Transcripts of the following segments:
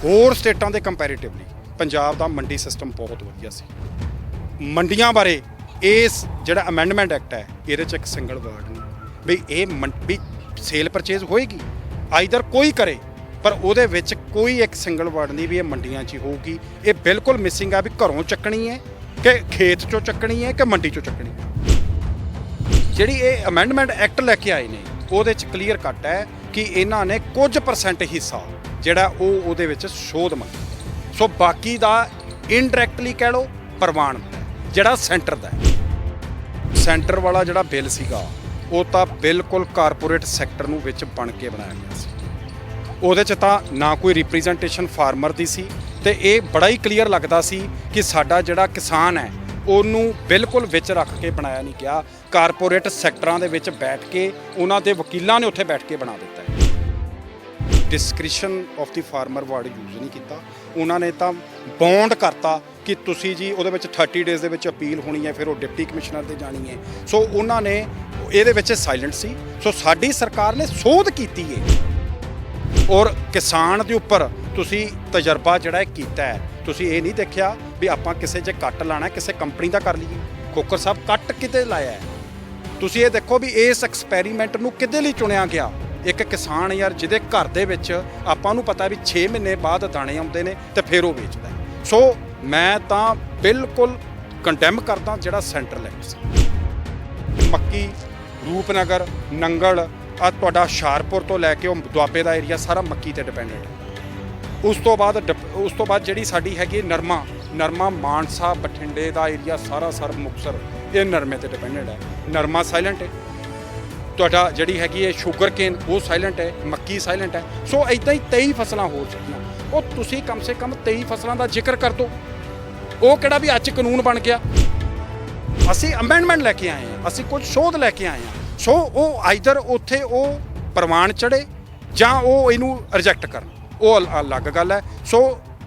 होर स्टेटां दे कंपैरेटिवली पंजाब दा मंडी सिस्टम बहुत वधिया सी। मंडियां बारे इस जिहड़ा अमेंडमेंट एक्ट है इहदे च एक सिंगल वर्ड नहीं भी ये भी सेल परचेज होएगी आइदर कोई करे, पर ਉਹਦੇ ਵਿੱਚ ਕੋਈ ਇੱਕ ਸਿੰਗਲ ਵਰਡ ਨਹੀਂ ਵੀ ਇਹ ਮੰਡੀਆਂ 'ਚ ਹੀ ਹੋਊਗੀ। ਇਹ ਬਿਲਕੁਲ ਮਿਸਿੰਗ ਆ ਵੀ ਘਰੋਂ ਚੱਕਣੀ ਹੈ ਕਿ ਖੇਤ 'ਚੋਂ ਚੱਕਣੀ ਹੈ ਕਿ ਮੰਡੀ 'ਚੋਂ ਚੱਕਣੀ ਹੈ। ਜਿਹੜੀ ਇਹ ਅਮੈਂਡਮੈਂਟ ਐਕਟ ਲੈ ਕੇ ਆਏ ਨੇ ਉਹਦੇ 'ਚ ਕਲੀਅਰ ਕੱਟ ਹੈ ਕਿ ਇਹਨਾਂ ਨੇ ਕੁਝ ਪਰਸੈਂਟ ਹਿੱਸਾ ਜਿਹੜਾ ਉਹਦੇ ਵਿੱਚ ਸੋਧ ਮੰਗਿਆ। ਸੋ ਬਾਕੀ ਦਾ ਇਨਡਾਇਰੈਕਟਲੀ ਕਹਿ ਲਓ ਪ੍ਰਵਾਨਿਤ ਹੈ ਜਿਹੜਾ ਸੈਂਟਰ ਦਾ ਹੈ। ਸੈਂਟਰ ਵਾਲਾ ਜਿਹੜਾ ਬਿੱਲ ਸੀਗਾ ਉਹ ਤਾਂ ਬਿਲਕੁਲ ਕਾਰਪੋਰੇਟ ਸੈਕਟਰ ਨੂੰ ਵਿੱਚ ਬਣ ਕੇ ਬਣਾਇਆ ਗਿਆ ਸੀ। ਉਹਦੇ 'ਚ ਤਾਂ ਨਾ ਕੋਈ ਰਿਪਰੈਜ਼ੈਂਟੇਸ਼ਨ ਫਾਰਮਰ ਦੀ ਸੀ ਤੇ ਇਹ ਬੜਾ ਹੀ ਕਲੀਅਰ ਲੱਗਦਾ ਸੀ ਕਿ ਸਾਡਾ ਜਿਹੜਾ ਕਿਸਾਨ ਹੈ ਉਹਨੂੰ ਬਿਲਕੁਲ ਵਿੱਚ ਰੱਖ ਕੇ ਬਣਾਇਆ ਨਹੀਂ ਗਿਆ। ਕਾਰਪੋਰੇਟ ਸੈਕਟਰਾਂ ਦੇ ਵਿੱਚ ਬੈਠ ਕੇ ਉਹਨਾਂ ਦੇ ਵਕੀਲਾਂ ਨੇ ਉੱਥੇ ਬੈਠ ਕੇ ਬਣਾ ਦਿੱਤਾ ਹੈ। Discretion of the former word use ਨਹੀਂ ਕੀਤਾ, ਉਹਨਾਂ ਨੇ ਤਾਂ ਬੌਂਡ ਕਰਤਾ ਕਿ ਤੁਸੀਂ ਜੀ ਉਹਦੇ ਵਿੱਚ 30 ਡੇਜ਼ ਦੇ ਵਿੱਚ ਅਪੀਲ ਹੋਣੀ ਹੈ, ਫਿਰ ਉਹ ਡਿਪਟੀ ਕਮਿਸ਼ਨਰ ਦੇ ਜਾਣੀ ਹੈ। ਸੋ ਉਹਨਾਂ ਨੇ ਇਹਦੇ ਵਿੱਚ ਸਾਇਲੈਂਟ ਸੀ। ਸੋ ਸਾਡੀ ਸਰਕਾਰ ਨੇ ਸੋਧ ਕੀਤੀ ਹੈ ਔਰ ਕਿਸਾਨ ਦੇ ਉੱਪਰ ਤੁਸੀਂ ਤਜਰਬਾ ਜਿਹੜਾ ਕੀਤਾ ਹੈ, ਤੁਸੀਂ ਇਹ ਨਹੀਂ ਦੇਖਿਆ ਵੀ ਆਪਾਂ ਕਿਸੇ 'ਚ ਕੱਟ ਲਾਣਾ ਕਿਸੇ ਕੰਪਨੀ ਦਾ ਕਰ ਲਈਏ। ਖੋਖਰ ਸਾਹਿਬ ਕੱਟ ਕਿਤੇ ਲਾਇਆ ਹੈ? ਤੁਸੀਂ ਇਹ ਦੇਖੋ ਵੀ ਇਸ ਐਕਸਪੈਰੀਮੈਂਟ ਨੂੰ ਕਿਹਦੇ ਲਈ ਚੁਣਿਆ ਗਿਆ। ਇੱਕ ਕਿਸਾਨ ਯਾਰ ਜਿਹਦੇ ਘਰ ਦੇ ਵਿੱਚ ਆਪਾਂ ਨੂੰ ਪਤਾ ਵੀ 6 ਮਹੀਨੇ ਬਾਅਦ ਦਾਣੇ ਆਉਂਦੇ ਨੇ ਤੇ ਫਿਰ ਉਹ ਵੇਚਦਾ। ਸੋ ਮੈਂ ਤਾਂ ਬਿਲਕੁਲ ਕੰਡੈਮ ਕਰਦਾ ਜਿਹੜਾ ਸੈਂਟਰਲ ਐਕਟ ਸੀ। ਮੱਕੀ, ਰੂਪਨਗਰ, ਨੰਗਲ ਆ ਤੁਹਾਡਾ ਹੁਸ਼ਿਆਰਪੁਰ ਤੋਂ ਲੈ ਕੇ ਉਹ ਦੁਆਬੇ ਦਾ ਏਰੀਆ ਸਾਰਾ ਮੱਕੀ ਤੇ ਡਿਪੈਂਡੈਂਟ ਹੈ। ਉਸ ਤੋਂ ਬਾਅਦ ਜਿਹੜੀ ਸਾਡੀ ਹੈਗੀ ਨਰਮਾ ਮਾਨਸਾ ਬਠਿੰਡੇ ਦਾ ਏਰੀਆ ਸਾਰਾ ਮੁਕਤਸਰ ਇਹ ਨਰਮੇ ਤੇ ਡਿਪੈਂਡੈਂਟ ਹੈ। ਨਰਮਾ ਸਾਇਲੈਂਟ ਹੈ। ਤੁਹਾਡਾ ਜਿਹੜੀ ਹੈਗੀ ਹੈ ਸ਼ੂਗਰ ਕੇਨ ਉਹ ਸਾਇਲੈਂਟ ਹੈ, ਮੱਕੀ ਸਾਇਲੈਂਟ ਹੈ। ਸੋ ਇੱਦਾਂ ਹੀ 23 ਫਸਲਾਂ ਹੋਰ ਚੱਲੀਆਂ। ਉਹ ਤੁਸੀਂ ਕਮ ਸੇ ਕਮ 23 ਫਸਲਾਂ ਦਾ ਜ਼ਿਕਰ ਕਰ ਦਿਓ। ਉਹ ਕਿਹੜਾ ਵੀ ਅੱਜ ਕਾਨੂੰਨ ਬਣ ਗਿਆ। ਅਸੀਂ ਅਮੈਂਡਮੈਂਟ ਲੈ ਕੇ ਆਏ ਹਾਂ, ਅਸੀਂ ਕੁਝ ਸੋਧ ਲੈ ਕੇ ਆਏ ਹਾਂ। ਸੋ ਉਹ ਆਈਦਰ ਉੱਥੇ ਉਹ ਪ੍ਰਵਾਨ ਚੜ੍ਹੇ ਜਾਂ ਉਹ ਇਹਨੂੰ ਰਿਜੈਕਟ ਕਰਨ, ਉਹ ਅਲੱਗ ਗੱਲ ਹੈ। ਸੋ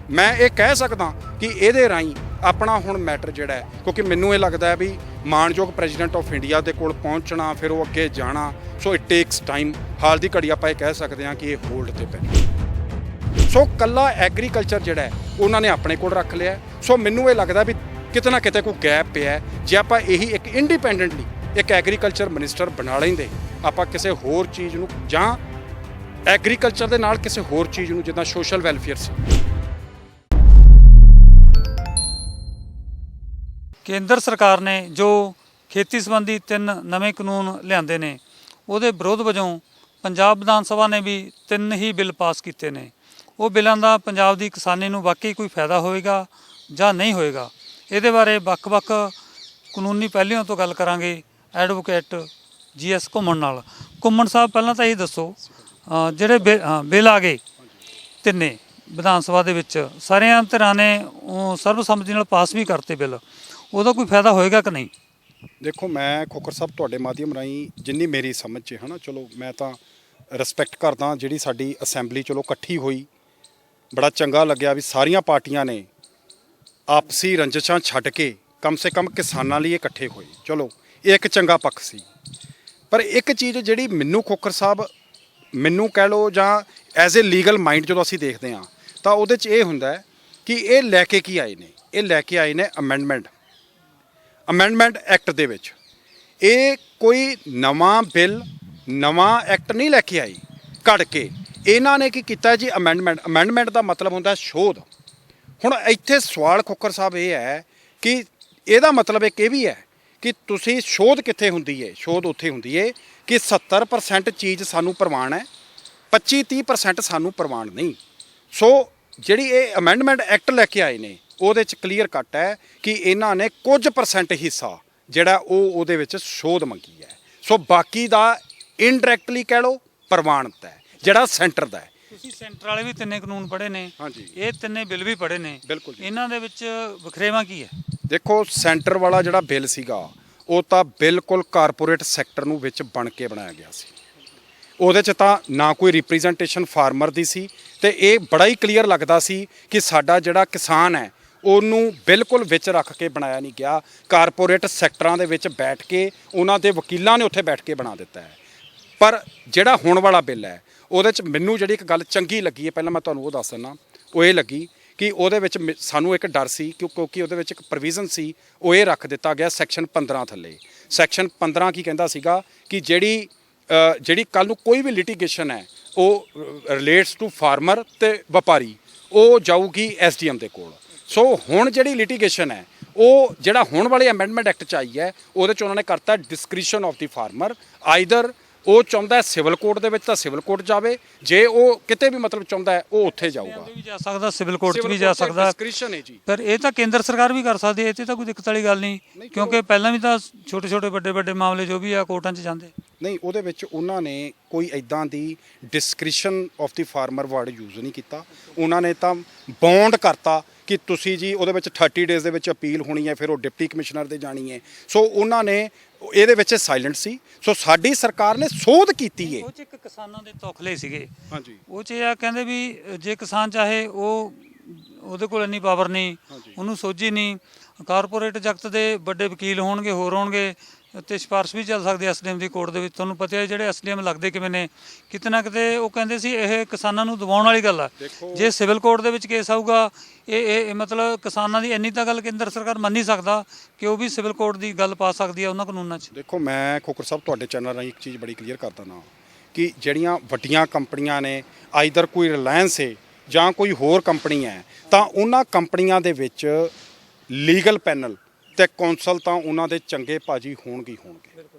ਮੈਂ ਇਹ ਕਹਿ ਸਕਦਾ ਕਿ ਇਹਦੇ ਰਾਹੀਂ ਆਪਣਾ ਹੁਣ ਮੈਟਰ ਜਿਹੜਾ ਹੈ, ਕਿਉਂਕਿ ਮੈਨੂੰ ਇਹ ਲੱਗਦਾ ਹੈ ਵੀ ਮਾਣਯੋਗ ਪ੍ਰੈਜ਼ੀਡੈਂਟ ਆਫ ਇੰਡੀਆ ਦੇ ਕੋਲ ਪਹੁੰਚਣਾ ਫਿਰ ਉਹ ਅੱਗੇ ਜਾਣਾ, ਸੋ ਇਟ ਟੇਕਸ ਟਾਈਮ। ਹਾਲ ਦੀ ਘੜੀ ਆਪਾਂ ਇਹ ਕਹਿ ਸਕਦੇ ਹਾਂ ਕਿ ਇਹ ਹੋਲਡ 'ਤੇ ਪੈ। ਸੋ ਕੱਲਾ ਐਗਰੀਕਲਚਰ ਜਿਹੜਾ ਹੈ ਉਹਨਾਂ ਨੇ ਆਪਣੇ ਕੋਲ ਰੱਖ ਲਿਆ। ਸੋ ਮੈਨੂੰ ਇਹ ਲੱਗਦਾ ਵੀ ਕਿਤੇ ਨਾ ਕਿਤੇ ਕੋਈ ਗੈਪ ਪਿਆ। ਜੇ ਆਪਾਂ ਇਹੀ ਇੱਕ ਇੰਡੀਪੈਂਡੈਂਟਲੀ ਇੱਕ ਐਗਰੀਕਲਚਰ ਮਿਨਿਸਟਰ ਬਣਾ ਲੈਂਦੇ, ਆਪਾਂ ਕਿਸੇ ਹੋਰ ਚੀਜ਼ ਨੂੰ ਜਾਂ ਐਗਰੀਕਲਚਰ ਦੇ ਨਾਲ ਕਿਸੇ ਹੋਰ ਚੀਜ਼ ਨੂੰ ਜਿੱਦਾਂ ਸੋਸ਼ਲ ਵੈਲਫੇਅਰ ਸੀ। ਕੇਂਦਰ ਸਰਕਾਰ ਨੇ ਜੋ ਖੇਤੀ ਸੰਬੰਧੀ 3 ਨਵੇਂ ਕਾਨੂੰਨ ਲਿਆਂਦੇ ਨੇ ਉਹਦੇ ਵਿਰੋਧ ਵਜੋਂ ਪੰਜਾਬ ਵਿਧਾਨ ਸਭਾ ਨੇ ਵੀ 3 ਹੀ ਬਿੱਲ ਪਾਸ ਕੀਤੇ ਨੇ। ਉਹ ਬਿੱਲਾਂ ਦਾ ਪੰਜਾਬ ਦੀ ਕਿਸਾਨੀ ਨੂੰ ਵਾਕਈ ਕੋਈ ਫਾਇਦਾ ਹੋਵੇਗਾ ਜਾਂ ਨਹੀਂ ਹੋਵੇਗਾ, ਇਹਦੇ ਬਾਰੇ ਵੱਖ-ਵੱਖ ਕਾਨੂੰਨੀ ਪਹਿਲੂਆਂ ਤੋਂ ਗੱਲ ਕਰਾਂਗੇ ਐਡਵੋਕੇਟ GS ਘੁੰਮਣ ਨਾਲ। ਘੁੰਮਣ ਸਾਹਿਬ, ਪਹਿਲਾਂ ਤਾਂ ਇਹ ਦੱਸੋ ਜਿਹੜੇ ਬਿੱਲ ਆ ਗਏ ਤਿੰਨੇ ਵਿਧਾਨ ਸਭਾ ਦੇ ਵਿੱਚ, ਸਾਰਿਆਂ ਧਿਰਾਂ ਨੇ ਸਰਬਸੰਮਤੀ ਨਾਲ ਪਾਸ ਵੀ ਕਰਤੇ ਬਿੱਲ, ਉਹਦਾ ਕੋਈ ਫਾਇਦਾ ਹੋਏਗਾ ਕਿ ਨਹੀਂ? ਦੇਖੋ, ਮੈਂ ਖੋਖਰ ਸਾਹਿਬ ਤੁਹਾਡੇ ਮਾਧਿਅਮ ਰਾਹੀਂ ਜਿੰਨੀ ਮੇਰੀ ਸਮਝ 'ਚ ਹੈ ਨਾ, ਚਲੋ ਮੈਂ ਤਾਂ ਰਿਸਪੈਕਟ ਕਰਦਾ ਜਿਹੜੀ ਸਾਡੀ ਅਸੈਂਬਲੀ ਚਲੋ ਇਕੱਠੀ ਹੋਈ। ਬੜਾ ਚੰਗਾ ਲੱਗਿਆ ਵੀ ਸਾਰੀਆਂ ਪਾਰਟੀਆਂ ਨੇ ਆਪਸੀ ਰੰਜਿਸ਼ਾਂ ਛੱਡ ਕੇ ਕਮ ਸੇ ਕਮ ਕਿਸਾਨਾਂ ਲਈ ਇਕੱਠੇ ਹੋਏ। ਚਲੋ ਇਹ ਇੱਕ ਚੰਗਾ ਪੱਖ ਸੀ। ਪਰ ਇੱਕ ਚੀਜ਼ ਜਿਹੜੀ ਮੈਨੂੰ ਖੋਖਰ ਸਾਹਿਬ ਮੈਨੂੰ ਕਹਿ ਲਓ ਜਾਂ ਐਜ਼ ਏ ਲੀਗਲ ਮਾਈਂਡ ਜਦੋਂ ਅਸੀਂ ਦੇਖਦੇ ਹਾਂ ਤਾਂ ਉਹਦੇ 'ਚ ਇਹ ਹੁੰਦਾ ਹੈ ਕਿ ਇਹ ਲੈ ਕੇ ਕੀ ਆਏ ਨੇ। ਇਹ ਲੈ ਕੇ ਆਏ ਨੇ ਅਮੈਂਡਮੈਂਟ ਐਕਟ ਦੇ ਵਿੱਚ। ਇਹ ਕੋਈ ਨਵਾਂ ਬਿੱਲ ਨਵਾਂ ਐਕਟ ਨਹੀਂ ਲੈ ਕੇ ਆਈ ਘੜ ਕੇ। ਇਹਨਾਂ ਨੇ ਕੀ ਕੀਤਾ ਜੀ, ਅਮੈਂਡਮੈਂਟ ਦਾ ਮਤਲਬ ਹੁੰਦਾ ਸੋਧ। ਹੁਣ ਇੱਥੇ ਸਵਾਲ ਖੋਖਰ ਸਾਹਿਬ ਇਹ ਹੈ ਕਿ ਇਹਦਾ ਮਤਲਬ ਇੱਕ ਇਹ ਵੀ ਹੈ ਕਿ ਤੁਸੀਂ ਸੋਧ ਕਿੱਥੇ ਹੁੰਦੀ ਹੈ? ਸੋਧ ਉੱਥੇ ਹੁੰਦੀ ਹੈ ਕਿ 70% ਚੀਜ਼ ਸਾਨੂੰ ਪ੍ਰਵਾਨ ਹੈ, 25-30% ਸਾਨੂੰ ਪ੍ਰਵਾਨ ਨਹੀਂ। ਸੋ ਜਿਹੜੀ ਇਹ ਅਮੈਂਡਮੈਂਟ ਐਕਟ ਲੈ ਕੇ ਆਏ ਨੇ ਉਹਦੇ 'ਚ ਕਲੀਅਰ ਕੱਟ ਹੈ ਕਿ ਇਹਨਾਂ ਨੇ ਕੁਝ ਪਰਸੈਂਟ ਹਿੱਸਾ ਜਿਹੜਾ ਉਹਦੇ ਵਿੱਚ ਸੋਧ ਮੰਗੀ ਹੈ। ਸੋ ਬਾਕੀ ਦਾ ਇਨਡਾਇਰੈਕਟਲੀ ਕਹਿ ਲਓ ਪ੍ਰਵਾਨਿਤ ਹੈ ਜਿਹੜਾ ਸੈਂਟਰ ਦਾ ਹੈ। ਤੁਸੀਂ ਸੈਂਟਰ ਵਾਲੇ ਵੀ 3 ਕਾਨੂੰਨ ਪੜ੍ਹੇ ਨੇ, ਹਾਂਜੀ, ਇਹ 3 ਬਿੱਲ ਵੀ ਪੜ੍ਹੇ ਨੇ। ਬਿਲਕੁਲ। ਇਹਨਾਂ ਦੇ ਵਿੱਚ ਵਖਰੇਵਾਂ ਕੀ ਹੈ? ਦੇਖੋ, ਸੈਂਟਰ ਵਾਲਾ ਜਿਹੜਾ ਬਿੱਲ ਸੀਗਾ ਉਹ ਤਾਂ ਬਿਲਕੁਲ ਕਾਰਪੋਰੇਟ ਸੈਕਟਰ ਨੂੰ ਵਿੱਚ ਬਣ ਕੇ ਬਣਾਇਆ ਗਿਆ ਸੀ। ਉਹਦੇ 'ਚ ਤਾਂ ਨਾ ਕੋਈ ਰਿਪਰੈਜ਼ੈਂਟੇਸ਼ਨ ਫਾਰਮਰ ਦੀ ਸੀ ਤੇ ਇਹ ਬੜਾ ਹੀ ਕਲੀਅਰ ਲੱਗਦਾ ਸੀ ਕਿ ਸਾਡਾ ਜਿਹੜਾ ਕਿਸਾਨ ਹੈ ਉਹਨੂੰ ਬਿਲਕੁਲ ਵਿੱਚ ਰੱਖ ਕੇ ਬਣਾਇਆ ਨਹੀਂ ਗਿਆ। ਕਾਰਪੋਰੇਟ ਸੈਕਟਰਾਂ ਦੇ ਵਿੱਚ ਬੈਠ ਕੇ ਉਹਨਾਂ ਦੇ ਵਕੀਲਾਂ ਨੇ ਉੱਥੇ ਬੈਠ ਕੇ ਬਣਾ ਦਿੱਤਾ ਹੈ। ਪਰ ਜਿਹੜਾ ਹੁਣ ਵਾਲਾ ਬਿੱਲ ਹੈ ਉਹਦੇ 'ਚ ਮੈਨੂੰ ਜਿਹੜੀ ਇੱਕ ਗੱਲ ਚੰਗੀ ਲੱਗੀ ਹੈ, ਪਹਿਲਾਂ ਮੈਂ ਤੁਹਾਨੂੰ ਉਹ ਦੱਸ ਦਿੰਦਾ। ਉਹ ਇਹ ਲੱਗੀ ਕਿ ਉਹਦੇ ਵਿੱਚ ਸਾਨੂੰ ਇੱਕ ਡਰ ਸੀ ਕਿਉਂਕਿ ਉਹਦੇ ਵਿੱਚ ਇੱਕ ਪ੍ਰੋਵੀਜ਼ਨ ਸੀ, ਉਹ ਇਹ ਰੱਖ ਦਿੱਤਾ ਗਿਆ ਸੈਕਸ਼ਨ 15 ਥੱਲੇ। ਸੈਕਸ਼ਨ 15 ਕੀ ਕਹਿੰਦਾ ਸੀਗਾ ਕਿ ਜਿਹੜੀ ਕੱਲ ਨੂੰ ਕੋਈ ਵੀ ਲਿਟੀਗੇਸ਼ਨ ਹੈ ਉਹ ਰਿਲੇਟਸ ਟੂ ਫਾਰਮਰ ਤੇ ਵਪਾਰੀ, ਉਹ ਜਾਊਗੀ ਐਸਡੀਐਮ ਦੇ ਕੋਲ। ਸੋ ਹੁਣ ਜਿਹੜੀ ਲਿਟੀਗੇਸ਼ਨ ਹੈ ਉਹ ਜਿਹੜਾ ਹੁਣ ਵਾਲੇ ਅਮੈਂਡਮੈਂਟ ਐਕਟ 'ਚ ਆਈ ਹੈ ਉਹਦੇ 'ਚ ਉਹਨਾਂ ਨੇ ਕਰਤਾ discretion of the farmer. Either ਉਹ ਚਾਹੁੰਦਾ ਸਿਵਲ ਕੋਰਟ ਦੇ ਵਿੱਚ ਤਾਂ ਸਿਵਲ ਕੋਰਟ ਜਾਵੇ, ਜੇ ਉਹ ਕਿਤੇ ਵੀ ਮਤਲਬ ਚਾਹੁੰਦਾ ਹੈ ਉਹ ਉੱਥੇ ਜਾਊਗਾ, ਵੀ ਜਾ ਸਕਦਾ, ਸਿਵਲ ਕੋਰਟ 'ਚ ਵੀ ਜਾ ਸਕਦਾ। ਡਿਸਕ੍ਰਿਸ਼ਨ ਹੈ ਜੀ। ਪਰ ਇਹ ਤਾਂ ਕੇਂਦਰ ਸਰਕਾਰ ਵੀ ਕਰ ਸਕਦੀ ਹੈ, ਇਹ 'ਤੇ ਤਾਂ ਕੋਈ ਦਿੱਕਤ ਵਾਲੀ ਗੱਲ ਨਹੀਂ, ਕਿਉਂਕਿ ਪਹਿਲਾਂ ਵੀ ਤਾਂ ਛੋਟੇ ਵੱਡੇ ਮਾਮਲੇ ਜੋ ਵੀ ਆ ਕੋਰਟਾਂ 'ਚ ਜਾਂਦੇ। ਨਹੀਂ, ਉਹਦੇ ਵਿੱਚ ਉਹਨਾਂ ਨੇ ਕੋਈ ਇਦਾਂ ਦੀ discretion of the former word use ਨਹੀਂ ਕੀਤਾ। ਉਹਨਾਂ ਨੇ ਤਾਂ ਬੌਂਡ ਕਰਤਾ ਕਿ ਤੁਸੀਂ ਜੀ ਉਹਦੇ ਵਿੱਚ 30 ਡੇਜ਼ ਦੇ ਵਿੱਚ ਅਪੀਲ ਹੋਣੀ ਹੈ, ਫਿਰ ਉਹ ਡਿਪਟੀ ਕਮਿਸ਼ਨਰ ਦੇ ਜਾਣੀ ਹੈ। ਸੋ ਉਹਨਾਂ ਨੇ ਇਹਦੇ ਵਿੱਚ ਸਾਇਲੈਂਟ ਸੀ। ਸੋ ਸਾਡੀ ਸਰਕਾਰ ਨੇ ਸੋਧ ਕੀਤੀ ਹੈ। ਉਹ 'ਚ ਇੱਕ ਕਿਸਾਨਾਂ ਦੇ ਤੌਖਲੇ ਸੀਗੇ। ਹਾਂਜੀ, ਉਹ 'ਚ ਇਹ ਕਹਿੰਦੇ ਵੀ ਜੇ ਕਿਸਾਨ ਚਾਹੇ ਉਹਦੇ ਕੋਲ ਇੰਨੀ ਪਾਵਰ ਨਹੀਂ, ਉਹਨੂੰ ਸੋਝੀ ਨਹੀਂ, ਕਾਰਪੋਰੇਟ ਜਗਤ ਦੇ ਵੱਡੇ ਵਕੀਲ ਹੋਣਗੇ, ਹੋਰ ਹੋਣਗੇ, ਤੇ ਸਿਫਾਰਿਸ਼ ਵੀ ਚੱਲ ਸਕਦੀ ਐਸਡੀਐਮ ਦੀ ਕੋਰਟ ਦੇ ਵਿੱਚ। ਤੁਹਾਨੂੰ ਪਤਾ ਹੈ ਜਿਹੜੇ ਐਸਡੀਐਮ ਲੱਗਦੇ ਕਿਵੇਂ ਨੇ, ਕਿਤੇ ਨਾ ਕਿਤੇ ਉਹ ਕਹਿੰਦੇ ਸੀ ਇਹ ਕਿਸਾਨਾਂ ਨੂੰ ਦਬਾਉਣ ਵਾਲੀ ਗੱਲ ਆ। ਜੇ ਸਿਵਲ ਕੋਰਟ ਦੇ ਵਿੱਚ ਕੇਸ ਆਊਗਾ, ਇਹ ਮਤਲਬ ਕਿਸਾਨਾਂ ਦੀ ਇੰਨੀ ਤਾਂ ਗੱਲ ਕੇਂਦਰ ਸਰਕਾਰ ਮੰਨ ਨਹੀਂ ਸਕਦਾ ਕਿ ਉਹ ਵੀ ਸਿਵਲ ਕੋਰਟ ਦੀ ਗੱਲ ਪਾ ਸਕਦੀ ਹੈ ਉਹਨਾਂ ਕਾਨੂੰਨਾਂ 'ਚ। ਦੇਖੋ, ਮੈਂ ਖੋਖਰ ਸਾਹਿਬ ਤੁਹਾਡੇ ਚੈਨਲ ਰਾਹੀਂ ਇੱਕ ਚੀਜ਼ ਬੜੀ ਕਲੀਅਰ ਕਰਦਾ ਨਾ ਕਿ ਜਿਹੜੀਆਂ ਵੱਡੀਆਂ ਕੰਪਨੀਆਂ ਨੇ, ਆਈਦਰ ਕੋਈ ਰਿਲਾਇੰਸ ਹੈ ਜਾਂ ਕੋਈ ਹੋਰ ਕੰਪਨੀ ਹੈ, ਤਾਂ ਉਹਨਾਂ ਕੰਪਨੀਆਂ ਦੇ ਵਿੱਚ ਲੀਗਲ ਪੈਨਲ ਤੇ ਕੌਂਸਲ ਤਾਂ ਉਹਨਾਂ ਦੇ ਚੰਗੇ ਭਾਜੀ ਹੋਣਗੇ।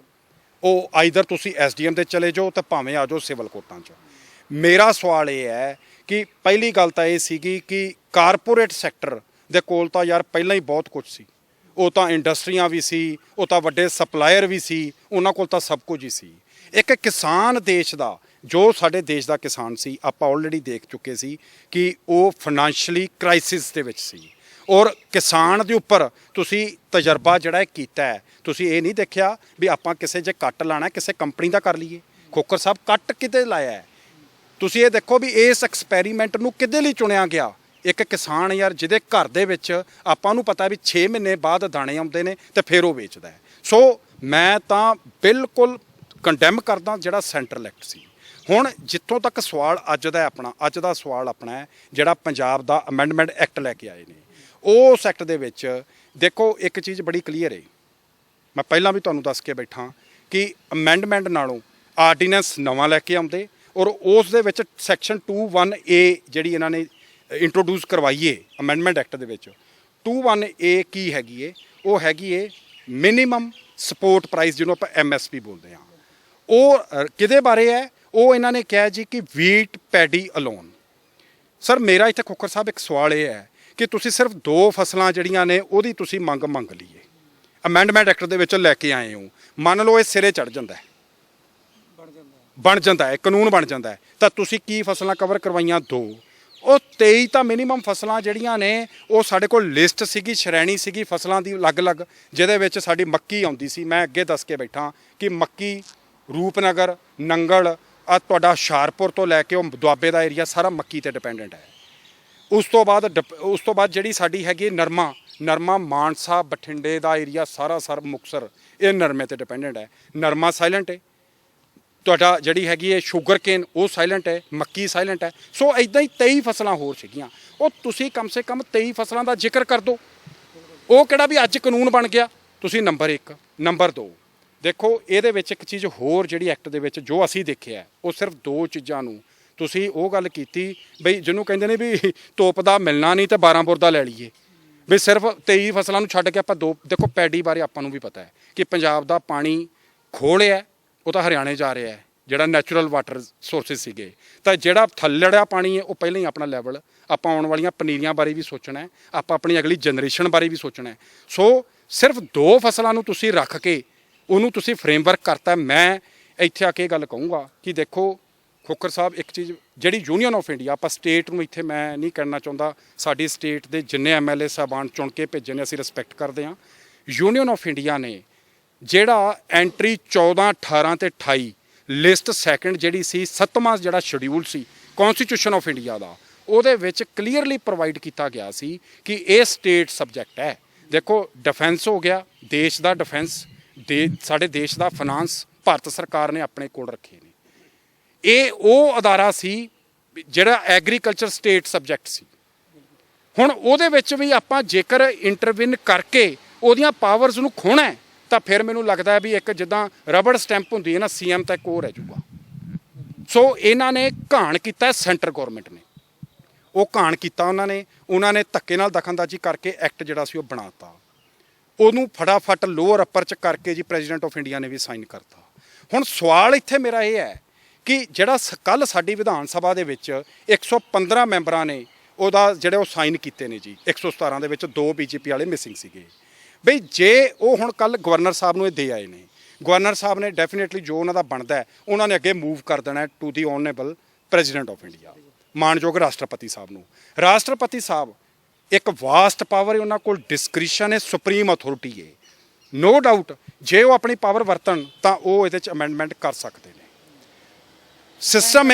ਉਹ ਆਈਦਰ ਤੁਸੀਂ ਐਸਡੀਐਮ ਦੇ ਚਲੇ ਜਾਓ ਤੇ ਭਾਵੇਂ ਆ ਜਾਓ ਸਿਵਲ ਕੋਰਟਾਂ 'ਚ। ਮੇਰਾ ਸਵਾਲ ਇਹ ਹੈ ਕਿ ਪਹਿਲੀ ਗੱਲ ਤਾਂ ਇਹ ਸੀਗੀ ਕਿ ਕਾਰਪੋਰੇਟ ਸੈਕਟਰ ਦੇ ਕੋਲ ਤਾਂ ਯਾਰ ਪਹਿਲਾਂ ਹੀ ਬਹੁਤ ਕੁਝ ਸੀ। ਉਹ ਤਾਂ ਇੰਡਸਟਰੀਆਂ ਵੀ ਸੀ, ਉਹ ਤਾਂ ਵੱਡੇ ਸਪਲਾਇਰ ਵੀ ਸੀ, ਉਹਨਾਂ ਕੋਲ ਤਾਂ ਸਭ ਕੁਝ ਹੀ ਸੀ। ਇੱਕ ਕਿਸਾਨ ਦੇਸ਼ ਦਾ, ਜੋ ਸਾਡੇ ਦੇਸ਼ ਦਾ ਕਿਸਾਨ ਸੀ, ਆਪਾਂ ਆਲਰੇਡੀ ਦੇਖ ਚੁੱਕੇ ਸੀ ਕਿ ਉਹ ਫਾਈਨੈਂਸ਼ੀਅਲੀ ਕ੍ਰਾਈਸਿਸ ਦੇ ਵਿੱਚ ਸੀ। ਔਰ ਕਿਸਾਨ ਦੇ ਉੱਪਰ ਤੁਸੀਂ ਤਜਰਬਾ ਜਿਹੜਾ ਕੀਤਾ ਹੈ, ਤੁਸੀਂ ਇਹ ਨਹੀਂ ਦੇਖਿਆ ਵੀ ਆਪਾਂ ਕਿਸੇ ਜੇ ਕੱਟ ਲਾਣਾ ਕਿਸੇ ਕੰਪਨੀ ਦਾ ਕਰ ਲਈਏ। ਖੋਖਰ ਸਾਹਿਬ ਕੱਟ ਕਿਤੇ ਲਾਇਆ ਹੈ? ਤੁਸੀਂ ਇਹ ਦੇਖੋ ਵੀ ਇਸ ਐਕਸਪੈਰੀਮੈਂਟ ਨੂੰ ਕਿਹਦੇ ਲਈ ਚੁਣਿਆ ਗਿਆ। ਇੱਕ ਕਿਸਾਨ ਯਾਰ ਜਿਹਦੇ ਘਰ ਦੇ ਵਿੱਚ ਆਪਾਂ ਨੂੰ ਪਤਾ ਵੀ 6 ਮਹੀਨੇ ਬਾਅਦ ਦਾਣੇ ਆਉਂਦੇ ਨੇ ਤੇ ਫਿਰ ਉਹ ਵੇਚਦਾ ਹੈ। ਸੋ ਮੈਂ ਤਾਂ ਬਿਲਕੁਲ ਕੰਡੈਮ ਕਰਦਾ ਜਿਹੜਾ ਸੈਂਟਰਲ ਐਕਟ ਸੀ। ਹੁਣ ਜਿੱਥੋਂ ਤੱਕ ਸਵਾਲ ਅੱਜ ਦਾ ਸਵਾਲ ਆਪਣਾ ਹੈ, ਜਿਹੜਾ ਪੰਜਾਬ ਦਾ ਅਮੈਂਡਮੈਂਟ ਐਕਟ ਲੈ ਕੇ ਆਏ ਨੇ, ਉਸ ਐਕਟ ਦੇ ਵਿੱਚ ਦੇਖੋ ਇੱਕ ਚੀਜ਼ ਬੜੀ ਕਲੀਅਰ ਹੈ। ਮੈਂ ਪਹਿਲਾਂ ਵੀ ਤੁਹਾਨੂੰ ਦੱਸ ਕੇ ਬੈਠਾ ਕਿ ਅਮੈਂਡਮੈਂਟ ਨਾਲੋਂ ਆਰਡੀਨੈਂਸ ਨਵਾਂ ਲੈ ਕੇ ਆਉਂਦੇ ਔਰ ਉਸ ਦੇ ਵਿੱਚ ਸੈਕਸ਼ਨ 21A ਜਿਹੜੀ ਇਹਨਾਂ ਨੇ ਇੰਟਰੋਡਿਊਸ ਕਰਵਾਈਏ ਅਮੈਂਡਮੈਂਟ ਐਕਟ ਦੇ ਵਿੱਚ। 21A ਕੀ ਹੈਗੀ ਏ? ਉਹ ਹੈਗੀ ਏ ਮਿਨੀਮਮ ਸਪੋਰਟ ਪ੍ਰਾਈਸ, ਜਿਹਨੂੰ ਆਪਾਂ MSP ਬੋਲਦੇ ਹਾਂ। ਉਹ ਕਿਹਦੇ ਬਾਰੇ ਹੈ? ਉਹ ਇਹਨਾਂ ਨੇ ਕਿਹਾ ਜੀ ਕਿ ਵੀਟ ਪੈਡੀ ਅਲੋਨ। ਸਰ ਮੇਰਾ ਇੱਥੇ ਖੋਖਰ ਸਾਹਿਬ ਇੱਕ ਸਵਾਲ ਇਹ ਹੈ ਕਿ ਤੁਸੀਂ ਸਿਰਫ 2 ਫਸਲਾਂ ਜਿਹੜੀਆਂ ਨੇ ਉਹਦੀ ਤੁਸੀਂ ਮੰਗ ਲਈਏ, ਅਮੈਂਡਮੈਂਟ ਐਕਟ ਦੇ ਵਿੱਚ ਲੈ ਕੇ ਆਏ ਹੋ। ਮੰਨ ਲਓ ਇਹ ਸਿਰੇ ਚੜ ਜਾਂਦਾ ਹੈ, ਬਣ ਜਾਂਦਾ ਹੈ, ਕਾਨੂੰਨ ਬਣ ਜਾਂਦਾ ਹੈ, ਤਾਂ ਤੁਸੀਂ ਕੀ ਫਸਲਾਂ ਕਵਰ ਕਰਵਾਈਆਂ? 2। ਉਹ 23 ਤਾਂ ਮਿਨੀਮਮ ਫਸਲਾਂ ਜਿਹੜੀਆਂ ਨੇ ਉਹ ਸਾਡੇ ਕੋਲ ਲਿਸਟ ਸੀਗੀ, ਸ਼੍ਰੇਣੀ ਸੀਗੀ ਫਸਲਾਂ ਦੀ ਅਲੱਗ-ਅਲੱਗ, ਜਿਹਦੇ ਵਿੱਚ ਸਾਡੀ ਮੱਕੀ ਆਉਂਦੀ ਸੀ। ਮੈਂ ਅੱਗੇ ਦੱਸ ਕੇ ਬੈਠਾ ਕਿ ਮੱਕੀ, ਰੂਪਨਗਰ, ਨੰਗਲ, ਆ ਤੁਹਾਡਾ ਹੁਸ਼ਿਆਰਪੁਰ ਤੋਂ ਲੈ ਕੇ ਉਹ ਦੁਆਬੇ ਦਾ ਏਰੀਆ ਸਾਰਾ ਮੱਕੀ ਤੇ ਡਿਪੈਂਡੈਂਟ ਹੈ। ਉਸ ਤੋਂ ਬਾਅਦ ਜਿਹੜੀ ਸਾਡੀ ਹੈਗੀ ਨਰਮਾ ਮਾਨਸਾ ਬਠਿੰਡੇ ਦਾ ਏਰੀਆ ਸਾਰਾ ਮੁਕਤਸਰ, ਇਹ ਨਰਮੇ ਤੇ ਡਿਪੈਂਡੈਂਟ ਹੈ। ਨਰਮਾ ਸਾਇਲੈਂਟ ਹੈ। ਤੁਹਾਡਾ ਜਿਹੜੀ ਹੈਗੀ ਹੈ ਸ਼ੂਗਰ ਕੇਨ, ਉਹ ਸਾਇਲੈਂਟ ਹੈ। ਮੱਕੀ ਸਾਇਲੈਂਟ ਹੈ। ਸੋ ਇੱਦਾਂ ਹੀ 23 ਫਸਲਾਂ ਹੋਰ ਸੀਗੀਆਂ। ਉਹ ਤੁਸੀਂ ਕਮ ਸੇ ਕਮ 23 ਫਸਲਾਂ ਦਾ ਜ਼ਿਕਰ ਕਰ ਦਿਓ। ਉਹ ਕਿਹੜਾ ਵੀ ਅੱਜ ਕਾਨੂੰਨ ਬਣ ਗਿਆ। ਤੁਸੀਂ ਨੰਬਰ 1। ਨੰਬਰ 2 ਦੇਖੋ, ਇਹਦੇ ਵਿੱਚ ਇੱਕ ਚੀਜ਼ ਹੋਰ ਜਿਹੜੀ ਐਕਟ ਦੇ ਵਿੱਚ ਜੋ ਅਸੀਂ ਦੇਖਿਆ, ਉਹ ਸਿਰਫ 2 ਚੀਜ਼ਾਂ ਨੂੰ ਤੁਸੀਂ ਉਹ ਗੱਲ ਕੀਤੀ ਬਈ ਜਿਹਨੂੰ ਕਹਿੰਦੇ ਨੇ ਵੀ ਤੋਪ ਦਾ ਮਿਲਣਾ ਨਹੀਂ ਤੇ 12 ਬੋਰ ਦਾ ਲੈ ਲਈਏ, ਵੀ ਸਿਰਫ 23 ਫਸਲਾਂ ਨੂੰ ਛੱਡ ਕੇ ਆਪਾਂ 2। ਦੇਖੋ ਪੈਡੀ ਬਾਰੇ ਆਪਾਂ ਨੂੰ ਵੀ ਪਤਾ ਹੈ ਕਿ ਪੰਜਾਬ ਦਾ ਪਾਣੀ ਖੋਲਿਆ, ਉਹ ਤਾਂ ਹਰਿਆਣੇ ਜਾ ਰਿਹਾ ਹੈ, ਜਿਹੜਾ ਨੈਚੁਰਲ ਵਾਟਰ ਸੋਰਸਿਸ ਸੀਗੇ। ਤਾਂ ਜਿਹੜਾ ਥੱਲੜਾ ਪਾਣੀ ਹੈ ਉਹ ਪਹਿਲਾਂ ਹੀ ਆਪਣਾ ਲੈਵਲ, ਆਪਾਂ ਆਉਣ ਵਾਲੀਆਂ ਪਨੀਰੀਆਂ ਬਾਰੇ ਵੀ ਸੋਚਣਾ ਹੈ, ਆਪਾਂ ਆਪਣੀ ਅਗਲੀ ਜਨਰੇਸ਼ਨ ਬਾਰੇ ਵੀ ਸੋਚਣਾ ਹੈ। ਸੋ ਸਿਰਫ 2 ਫਸਲਾਂ ਨੂੰ ਤੁਸੀਂ ਰੱਖ ਕੇ ਉਹਨੂੰ ਤੁਸੀਂ ਫਰੇਮਵਰਕ ਕਰਤਾ। ਮੈਂ ਇੱਥੇ ਆ ਕੇ ਗੱਲ ਕਹੂੰਗਾ ਕਿ ਦੇਖੋ ਖੋਖਰ ਸਾਹਿਬ, ਇੱਕ ਚੀਜ਼ ਜਿਹੜੀ ਯੂਨੀਅਨ ਆਫ ਇੰਡੀਆ, ਆਪਾਂ ਸਟੇਟ ਨੂੰ ਇੱਥੇ ਮੈਂ ਨਹੀਂ ਕਹਿਣਾ ਚਾਹੁੰਦਾ, ਸਾਡੀ ਸਟੇਟ ਦੇ ਜਿੰਨੇ MLA ਸਾਹਿਬਾਨ ਚੁਣ ਕੇ ਭੇਜੇ ਨੇ ਅਸੀਂ ਰਿਸਪੈਕਟ ਕਰਦੇ ਹਾਂ। ਯੂਨੀਅਨ ਆਫ ਇੰਡੀਆ ਨੇ ਜਿਹੜਾ ਐਂਟਰੀ 14, 18 ਤੇ 28 ਲਿਸਟ ਸੈਕਿੰਡ ਜਿਹੜੀ ਸੀ 7ਵਾਂ ਜਿਹੜਾ ਸ਼ਡਿਊਲ ਸੀ ਕਨਸਟੀਟਿਊਸ਼ਨ ਆਫ ਇੰਡੀਆ ਦਾ, ਉਹਦੇ ਵਿੱਚ ਕਲੀਅਰਲੀ ਪ੍ਰੋਵਾਈਡ ਕੀਤਾ ਗਿਆ ਸੀ ਕਿ ਇਹ ਸਟੇਟ ਸਬਜੈਕਟ ਹੈ। ਦੇਖੋ ਡਿਫੈਂਸ ਹੋ ਗਿਆ, ਦੇਸ਼ ਦਾ ਡਿਫੈਂਸ, ਸਾਡੇ ਦੇਸ਼ ਦਾ ਫਾਈਨਾਂਸ ਭਾਰਤ ਸਰਕਾਰ ਨੇ ਆਪਣੇ ਕੋਲ ਰੱਖੇ ਨੇ। ਇਹ ਉਹ ਅਦਾਰਾ ਸੀ ਜਿਹੜਾ ਐਗਰੀਕਲਚਰ ਸਟੇਟ ਸਬਜੈਕਟ ਸੀ। ਹੁਣ ਉਹਦੇ ਵਿੱਚ ਵੀ ਆਪਾਂ ਜੇਕਰ ਇੰਟਰਵਿਨ ਕਰਕੇ ਉਹਦੀਆਂ ਪਾਵਰਸ ਨੂੰ ਖੋਣਾ ਹੈ, ਤਾਂ ਫਿਰ ਮੈਨੂੰ ਲੱਗਦਾ ਹੈ ਵੀ ਇੱਕ ਜਿੱਦਾਂ ਰਬੜ ਸਟੈਂਪ ਹੁੰਦੀ ਹੈ ਨਾ, ਸੀਐਮ ਤੱਕ ਉਹ ਰਹਿ ਜਾਊਗਾ। ਸੋ ਇਹਨਾਂ ਨੇ ਘਾਣ ਕੀਤਾ ਸੈਂਟਰ ਗਵਰਨਮੈਂਟ ਨੇ, ਉਹ ਘਾਣ ਕੀਤਾ ਉਹਨਾਂ ਨੇ ਧੱਕੇ ਨਾਲ ਦਖਲਅੰਦਾਜ਼ੀ ਕਰਕੇ ਐਕਟ ਜਿਹੜਾ ਸੀ ਉਹ ਬਣਾਤਾ, ਉਹਨੂੰ ਫਟਾਫਟ ਲੋਅਰ ਅਪਰ ਚ ਕਰਕੇ ਜੀ ਪ੍ਰੈਜ਼ੀਡੈਂਟ ਆਫ ਇੰਡੀਆ ਨੇ ਵੀ ਸਾਈਨ ਕਰਤਾ। ਹੁਣ ਸਵਾਲ ਇੱਥੇ ਮੇਰਾ ਇਹ ਹੈ ਕਿ ਜਿਹੜਾ ਕੱਲ ਸਾਡੀ ਵਿਧਾਨ ਸਭਾ ਦੇ ਵਿੱਚ 115 ਮੈਂਬਰਾਂ ਨੇ ਉਹਦਾ ਜਿਹੜੇ ਉਹ ਸਾਈਨ ਕੀਤੇ ਨੇ ਜੀ, 117 ਦੇ ਵਿੱਚ 2 ਬੀਜੇਪੀ ਵਾਲੇ ਮਿਸਿੰਗ ਸੀਗੇ। ਬਈ ਜੇ ਉਹ ਹੁਣ ਕੱਲ ਗਵਰਨਰ ਸਾਹਿਬ ਨੂੰ ਇਹ ਦੇ ਆਏ ਨੇ, ਗਵਰਨਰ ਸਾਹਿਬ ਨੇ ਡੈਫੀਨੇਟਲੀ ਜੋ ਉਹਨਾਂ ਦਾ ਬਣਦਾ ਹੈ ਉਹਨਾਂ ਨੇ ਅੱਗੇ ਮੂਵ ਕਰ ਦੇਣਾ to the ਓਨਰੇਬਲ president of India, ਮਾਣਯੋਗ ਰਾਸ਼ਟਰਪਤੀ ਸਾਹਿਬ ਨੂੰ। ਰਾਸ਼ਟਰਪਤੀ ਸਾਹਿਬ ਇੱਕ ਵਾਸਟ ਪਾਵਰ ਹੈ, ਉਹਨਾਂ ਕੋਲ ਡਿਸਕ੍ਰਿਸ਼ਨ ਹੈ, ਸੁਪਰੀਮ ਅਥਾਰਟੀ ਹੈ। ਨੋ ਡਾਊਟ ਜੇ ਉਹ ਆਪਣੀ ਪਾਵਰ ਵਰਤਣ ਤਾਂ ਉਹ ਇਹਦੇ 'ਚ ਅਮੈਂਡਮੈਂਟ ਕਰ ਸਕਦੇ ਨੇ। ਸਿਸਟਮ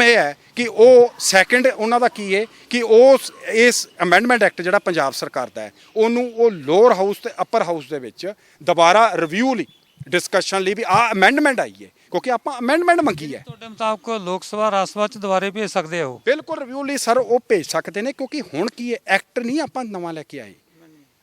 ਇਹ ਹੈ ਕਿ ਉਹ ਸੈਕੰਡ ਉਹਨਾਂ ਦਾ ਕੀ ਹੈ ਕਿ ਉਹ ਇਸ ਅਮੈਂਡਮੈਂਟ ਐਕਟ ਜਿਹੜਾ ਪੰਜਾਬ ਸਰਕਾਰ ਦਾ ਹੈ ਉਹਨੂੰ ਉਹ ਲੋਅਰ ਹਾਊਸ ਤੇ ਅਪਰ ਹਾਊਸ ਦੇ ਵਿੱਚ ਦੁਬਾਰਾ ਰਿਵਿਊ ਲਈ ਡਿਸਕਸ਼ਨ ਲਈ ਵੀ ਆਹ ਅਮੈਂਡਮੈਂਟ ਆਈ ਹੈ, ਕਿਉਂਕਿ ਆਪਾਂ ਅਮੈਂਡਮੈਂਟ ਮੰਗੀ ਹੈ। ਤੁਹਾਡੇ ਮੁਤਾਬਕ ਲੋਕ ਸਭਾ ਰਾਜ ਸਭਾ ਚ ਦੁਬਾਰੇ ਭੇਜ ਸਕਦੇ ਆ ਉਹ? ਬਿਲਕੁਲ ਰਿਵਿਊ ਲਈ ਸਰ ਉਹ ਭੇਜ ਸਕਦੇ ਨੇ, ਕਿਉਂਕਿ ਹੁਣ ਕੀ ਹੈ, ਐਕਟ ਨਹੀਂ ਆਪਾਂ ਨਵਾਂ ਲੈ ਕੇ ਆਏ,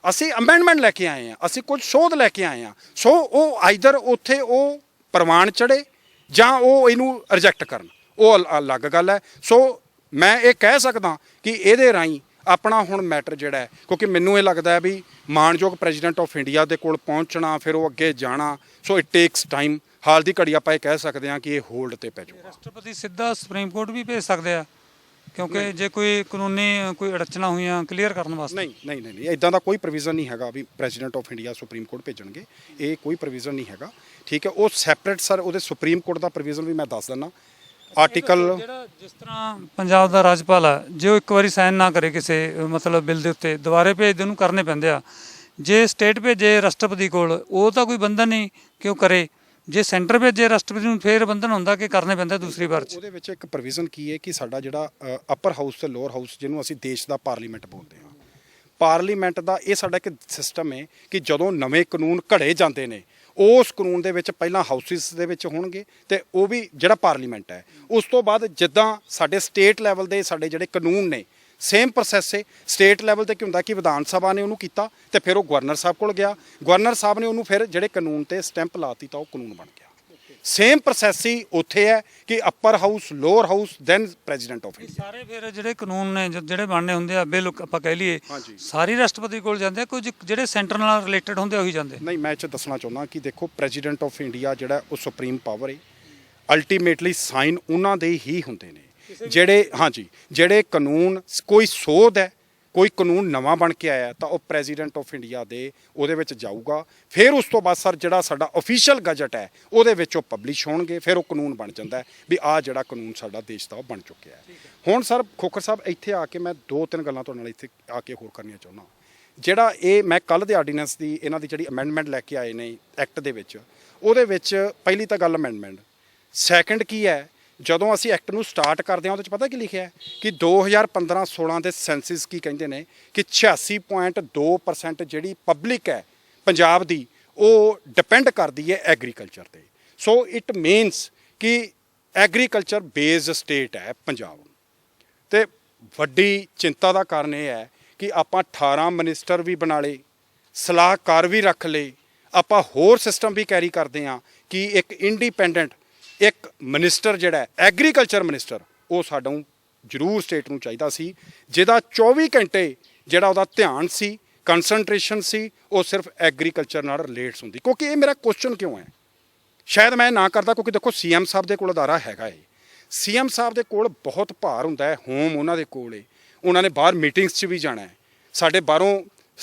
ਅਸੀਂ ਅਮੈਂਡਮੈਂਟ ਲੈ ਕੇ ਆਏ ਹਾਂ, ਅਸੀਂ ਕੁਝ ਸੋਧ ਲੈ ਕੇ ਆਏ ਹਾਂ। ਸੋ ਉਹ ਆਈਦਰ ਉੱਥੇ ਉਹ ਪ੍ਰਵਾਨ ਚੜੇ ਜਾਂ ਉਹ ਇਹਨੂੰ ਰਿਜੈਕਟ ਕਰਨ, ਉਹ ਅਲੱਗ ਗੱਲ ਹੈ। ਸੋ ਮੈਂ ਇਹ ਕਹਿ ਸਕਦਾ ਕਿ ਇਹਦੇ ਰਾਹੀਂ ਆਪਣਾ ਹੁਣ ਮੈਟਰ ਜਿਹੜਾ ਹੈ, ਕਿਉਂਕਿ ਮੈਨੂੰ ਇਹ ਲੱਗਦਾ ਹੈ ਵੀ ਮਾਣਯੋਗ ਪ੍ਰੈਜ਼ੀਡੈਂਟ ਆਫ ਇੰਡੀਆ ਦੇ ਕੋਲ ਪਹੁੰਚਣਾ, ਫਿਰ ਉਹ ਅੱਗੇ ਜਾਣਾ, ਸੋ ਇਟ ਟੇਕਸ ਟਾਈਮ। ਹਾਲ ਦੀ ਘੜੀ ਆਪਾਂ ਇਹ ਕਹਿ ਸਕਦੇ ਹਾਂ ਕਿ ਇਹ ਹੋਲਡ ਤੇ ਪੈ ਜਾਊਗਾ। ਰਾਸ਼ਟਰਪਤੀ ਸਿੱਧਾ ਸੁਪਰੀਮ ਕੋਰਟ ਵੀ ਭੇਜ ਸਕਦੇ ਆ, ਕਿਉਂਕਿ ਜੇ ਕੋਈ ਕਾਨੂੰਨੀ ਕੋਈ ਅੜਚਣਾ ਹੋਈਆਂ ਕਲੀਅਰ ਕਰਨ ਵਾਸਤੇ? ਨਹੀਂ ਇਦਾਂ ਦਾ ਕੋਈ ਪ੍ਰੋਵੀਜ਼ਨ ਨਹੀਂ ਹੈਗਾ ਵੀ President of India Supreme Court ਭੇਜਣਗੇ, ਇਹ ਕੋਈ ਪ੍ਰੋਵੀਜ਼ਨ ਨਹੀਂ ਹੈਗਾ। ਠੀਕ ਹੈ, ਉਹ ਸੈਪਰੇਟ ਸਰ ਉਹਦੇ ਸੁਪਰੀਮ ਕੋਰਟ ਦਾ ਪ੍ਰੋਵੀਜ਼ਨ ਵੀ ਮੈਂ ਦੱਸ ਦਿੰਦਾ। ਆਰਟੀਕਲ ਜਿਹੜਾ ਜਿਸ ਤਰ੍ਹਾਂ ਪੰਜਾਬ ਦਾ ਰਾਜਪਾਲ ਆ, ਜੇ ਉਹ ਇੱਕ ਵਾਰੀ ਸਾਈਨ ਨਾ ਕਰੇ ਕਿਸੇ ਮਤਲਬ ਬਿੱਲ ਦੇ ਉੱਤੇ, ਦੁਬਾਰੇ ਭੇਜ ਦੇ ਉਹਨੂੰ ਕਰਨੇ ਪੈਂਦੇ ਆ। ਜੇ ਸਟੇਟ ਭੇਜੇ ਰਾਸ਼ਟਰਪਤੀ ਕੋਲ, ਉਹ ਤਾਂ ਕੋਈ ਬੰਧਨ ਨਹੀਂ ਕਿ ਉਹ ਕਰੇ। ਜੇ ਸੈਂਟਰ ਭੇਜੇ ਰਾਸ਼ਟਰਪਤੀ ਨੂੰ, ਫੇਰ ਬੰਧਨ ਹੁੰਦਾ ਕਿ ਕਰਨੇ ਪੈਂਦਾ ਦੂਸਰੀ ਵਾਰ 'ਚ। ਉਹਦੇ ਵਿੱਚ ਇੱਕ ਪ੍ਰੋਵੀਜ਼ਨ ਕੀ ਹੈ ਕਿ ਸਾਡਾ ਜਿਹੜਾ ਅਪਰ ਹਾਊਸ ਤੇ ਲੋਅਰ ਹਾਊਸ, ਜਿਹਨੂੰ ਅਸੀਂ ਦੇਸ਼ ਦਾ ਪਾਰਲੀਮੈਂਟ ਬੋਲਦੇ ਹਾਂ, ਪਾਰਲੀਮੈਂਟ ਦਾ ਇਹ ਸਾਡਾ ਇੱਕ ਸਿਸਟਮ ਹੈ ਕਿ ਜਦੋਂ ਨਵੇਂ ਕਾਨੂੰਨ ਘੜੇ ਜਾਂਦੇ ਨੇ, ਉਸ ਕਾਨੂੰਨ ਦੇ ਵਿੱਚ ਪਹਿਲਾਂ ਹਾਊਸਿਸ ਦੇ ਵਿੱਚ ਹੋਣਗੇ ਤੇ ਉਹ ਵੀ ਜਿਹੜਾ ਪਾਰਲੀਮੈਂਟ ਹੈ, ਉਸ ਤੋਂ ਬਾਅਦ ਜਿੱਦਾਂ ਸਾਡੇ ਸਟੇਟ ਲੈਵਲ ਦੇ ਸਾਡੇ ਜਿਹੜੇ ਕਾਨੂੰਨ ਨੇ, ਸੇਮ ਪ੍ਰੋਸੈਸ ਹੈ। ਸਟੇਟ ਲੈਵਲ ਤੇ ਕੀ ਹੁੰਦਾ ਕਿ ਵਿਧਾਨ ਸਭਾ ਨੇ ਉਹਨੂੰ ਕੀਤਾ ਤੇ ਫਿਰ ਉਹ ਗਵਰਨਰ ਸਾਹਿਬ ਕੋਲ ਗਿਆ, ਗਵਰਨਰ ਸਾਹਿਬ ਨੇ ਉਹਨੂੰ ਫਿਰ ਜਿਹੜੇ ਕਾਨੂੰਨ ਤੇ ਸਟੈਂਪ ਲਾਤੀ ਤਾਂ ਉਹ ਕਾਨੂੰਨ ਬਣ ਗਿਆ। ਸੇਮ ਪ੍ਰੋਸੈਸ ਹੀ ਉੱਥੇ ਹੈ ਕਿ upper house, lower house, then President of India. ਸਾਰੇ ਫਿਰ ਜਿਹੜੇ ਕਾਨੂੰਨ ਨੇ ਜਿਹੜੇ ਬਣਨੇ ਹੁੰਦੇ ਆ, ਬਿੱਲ ਆਪਾਂ ਕਹਿ ਲਈਏ, ਸਾਰੀ ਰਾਸ਼ਟਰਪਤੀ ਕੋਲ ਜਾਂਦੇ ਆ, ਕੁਝ ਜਿਹੜੇ ਸੈਂਟਰ ਨਾਲ ਰਿਲੇਟਡ ਹੁੰਦੇ ਉਹੀ ਜਾਂਦੇ? ਨਹੀਂ, ਮੈਂ ਇਹ 'ਚ ਦੱਸਣਾ ਚਾਹੁੰਦਾ ਕਿ ਦੇਖੋ ਪ੍ਰੈਜ਼ੀਡੈਂਟ ਆਫ ਇੰਡੀਆ ਜਿਹੜਾ ਉਹ ਸੁਪਰੀਮ ਪਾਵਰ ਹੈ, ਅਲਟੀਮੇਟਲੀ ਸਾਈਨ ਉਹਨਾਂ ਦੇ ਹੀ ਹੁੰਦੇ ਨੇ। ਜਿਹੜੇ ਕਾਨੂੰਨ ਕੋਈ ਸੋਧ ਹੈ, ਕੋਈ ਕਾਨੂੰਨ ਨਵਾਂ ਬਣ ਕੇ ਆਇਆ ਤਾਂ ਉਹ ਪ੍ਰੈਜ਼ੀਡੈਂਟ ਆਫ ਇੰਡੀਆ ਦੇ ਉਹਦੇ ਵਿੱਚ ਜਾਊਗਾ। ਫਿਰ ਉਸ ਤੋਂ ਬਾਅਦ ਸਰ ਜਿਹੜਾ ਸਾਡਾ ਅਫੀਸ਼ੀਅਲ ਗਜਟ ਹੈ ਉਹਦੇ ਵਿੱਚ ਉਹ ਪਬਲਿਸ਼ ਹੋਣਗੇ, ਫਿਰ ਉਹ ਕਾਨੂੰਨ ਬਣ ਜਾਂਦਾ ਹੈ ਵੀ ਆਹ ਜਿਹੜਾ ਕਾਨੂੰਨ ਸਾਡਾ ਦੇਸ਼ ਦਾ ਉਹ ਬਣ ਚੁੱਕਿਆ ਹੈ। ਹੁਣ ਸਰ ਖੋਖਰ ਸਾਹਿਬ ਇੱਥੇ ਆ ਕੇ ਮੈਂ 2-3 ਗੱਲਾਂ ਤੁਹਾਡੇ ਨਾਲ ਇੱਥੇ ਆ ਕੇ ਹੋਰ ਕਰਨੀਆਂ ਚਾਹੁੰਦਾ। ਜਿਹੜਾ ਇਹ ਮੈਂ ਕੱਲ੍ਹ ਦੇ ਆਰਡੀਨੈਂਸ ਦੀ ਇਹਨਾਂ ਦੀ ਜਿਹੜੀ ਅਮੈਂਡਮੈਂਟ ਲੈ ਕੇ ਆਏ ਨੇ ਐਕਟ ਦੇ ਵਿੱਚ, ਉਹਦੇ ਵਿੱਚ ਪਹਿਲੀ ਤਾਂ ਗੱਲ ਅਮੈਂਡਮੈਂਟ, ਸੈਕੰਡ ਕੀ ਹੈ, ਜਦੋਂ ਅਸੀਂ ਐਕਟ ਨੂੰ ਸਟਾਰਟ ਕਰਦੇ ਹਾਂ ਉਹਦੇ 'ਚ ਪਤਾ ਕੀ ਲਿਖਿਆ ਹੈ ਕਿ 2015-16 ਦੇ ਸੈਂਸਿਸ ਕੀ ਕਹਿੰਦੇ ਨੇ ਕਿ 86.2% ਜਿਹੜੀ ਪਬਲਿਕ ਹੈ ਪੰਜਾਬ ਦੀ ਉਹ ਡਿਪੈਂਡ ਕਰਦੀ ਹੈ ਐਗਰੀਕਲਚਰ 'ਤੇ। ਸੋ ਇਟ ਮੀਨਸ ਕਿ ਐਗਰੀਕਲਚਰ ਬੇਸਡ ਸਟੇਟ ਹੈ ਪੰਜਾਬ। ਤੇ ਵੱਡੀ ਚਿੰਤਾ ਦਾ ਕਾਰਨ ਇਹ ਹੈ ਕਿ ਆਪਾਂ 18 ਮਿਨਿਸਟਰ ਵੀ ਬਣਾ ਲਏ, ਸਲਾਹਕਾਰ ਵੀ ਰੱਖ ਲਏ, ਆਪਾਂ ਹੋਰ ਸਿਸਟਮ ਵੀ ਕੈਰੀ ਕਰਦੇ ਹਾਂ ਕਿ ਇੱਕ ਇੰਡੀਪੈਂਡੈਂਟ ਇੱਕ ਮਿਨਿਸਟਰ ਜਿਹੜਾ ਐਗਰੀਕਲਚਰ ਮਿਨਿਸਟਰ ਉਹ ਸਾਨੂੰ ਜ਼ਰੂਰ ਸਟੇਟ ਨੂੰ ਚਾਹੀਦਾ ਸੀ, ਜਿਹਦਾ 24 ਘੰਟੇ ਜਿਹੜਾ ਉਹਦਾ ਧਿਆਨ ਸੀ, ਕੰਸਨਟ੍ਰੇਸ਼ਨ ਸੀ, ਉਹ ਸਿਰਫ ਐਗਰੀਕਲਚਰ ਨਾਲ ਰਿਲੇਟਸ ਹੁੰਦੀ। ਕਿਉਂਕਿ ਇਹ ਮੇਰਾ ਕੁਐਸਚਨ ਕਿਉਂ ਹੈ, ਸ਼ਾਇਦ ਮੈਂ ਨਾ ਕਰਦਾ ਕਿਉਂਕਿ ਦੇਖੋ ਸੀਐਮ ਸਾਹਿਬ ਦੇ ਕੋਲ ਅਦਾਰਾ ਹੈਗਾ ਏ, ਸੀਐਮ ਸਾਹਿਬ ਦੇ ਕੋਲ ਬਹੁਤ ਭਾਰ ਹੁੰਦਾ ਹੈ, ਹੋਮ ਉਹਨਾਂ ਦੇ ਕੋਲ ਏ, ਉਹਨਾਂ ਨੇ ਬਾਹਰ ਮੀਟਿੰਗਸ 'ਚ ਵੀ ਜਾਣਾ ਹੈ, ਸਾਡੇ ਬਾਹਰੋਂ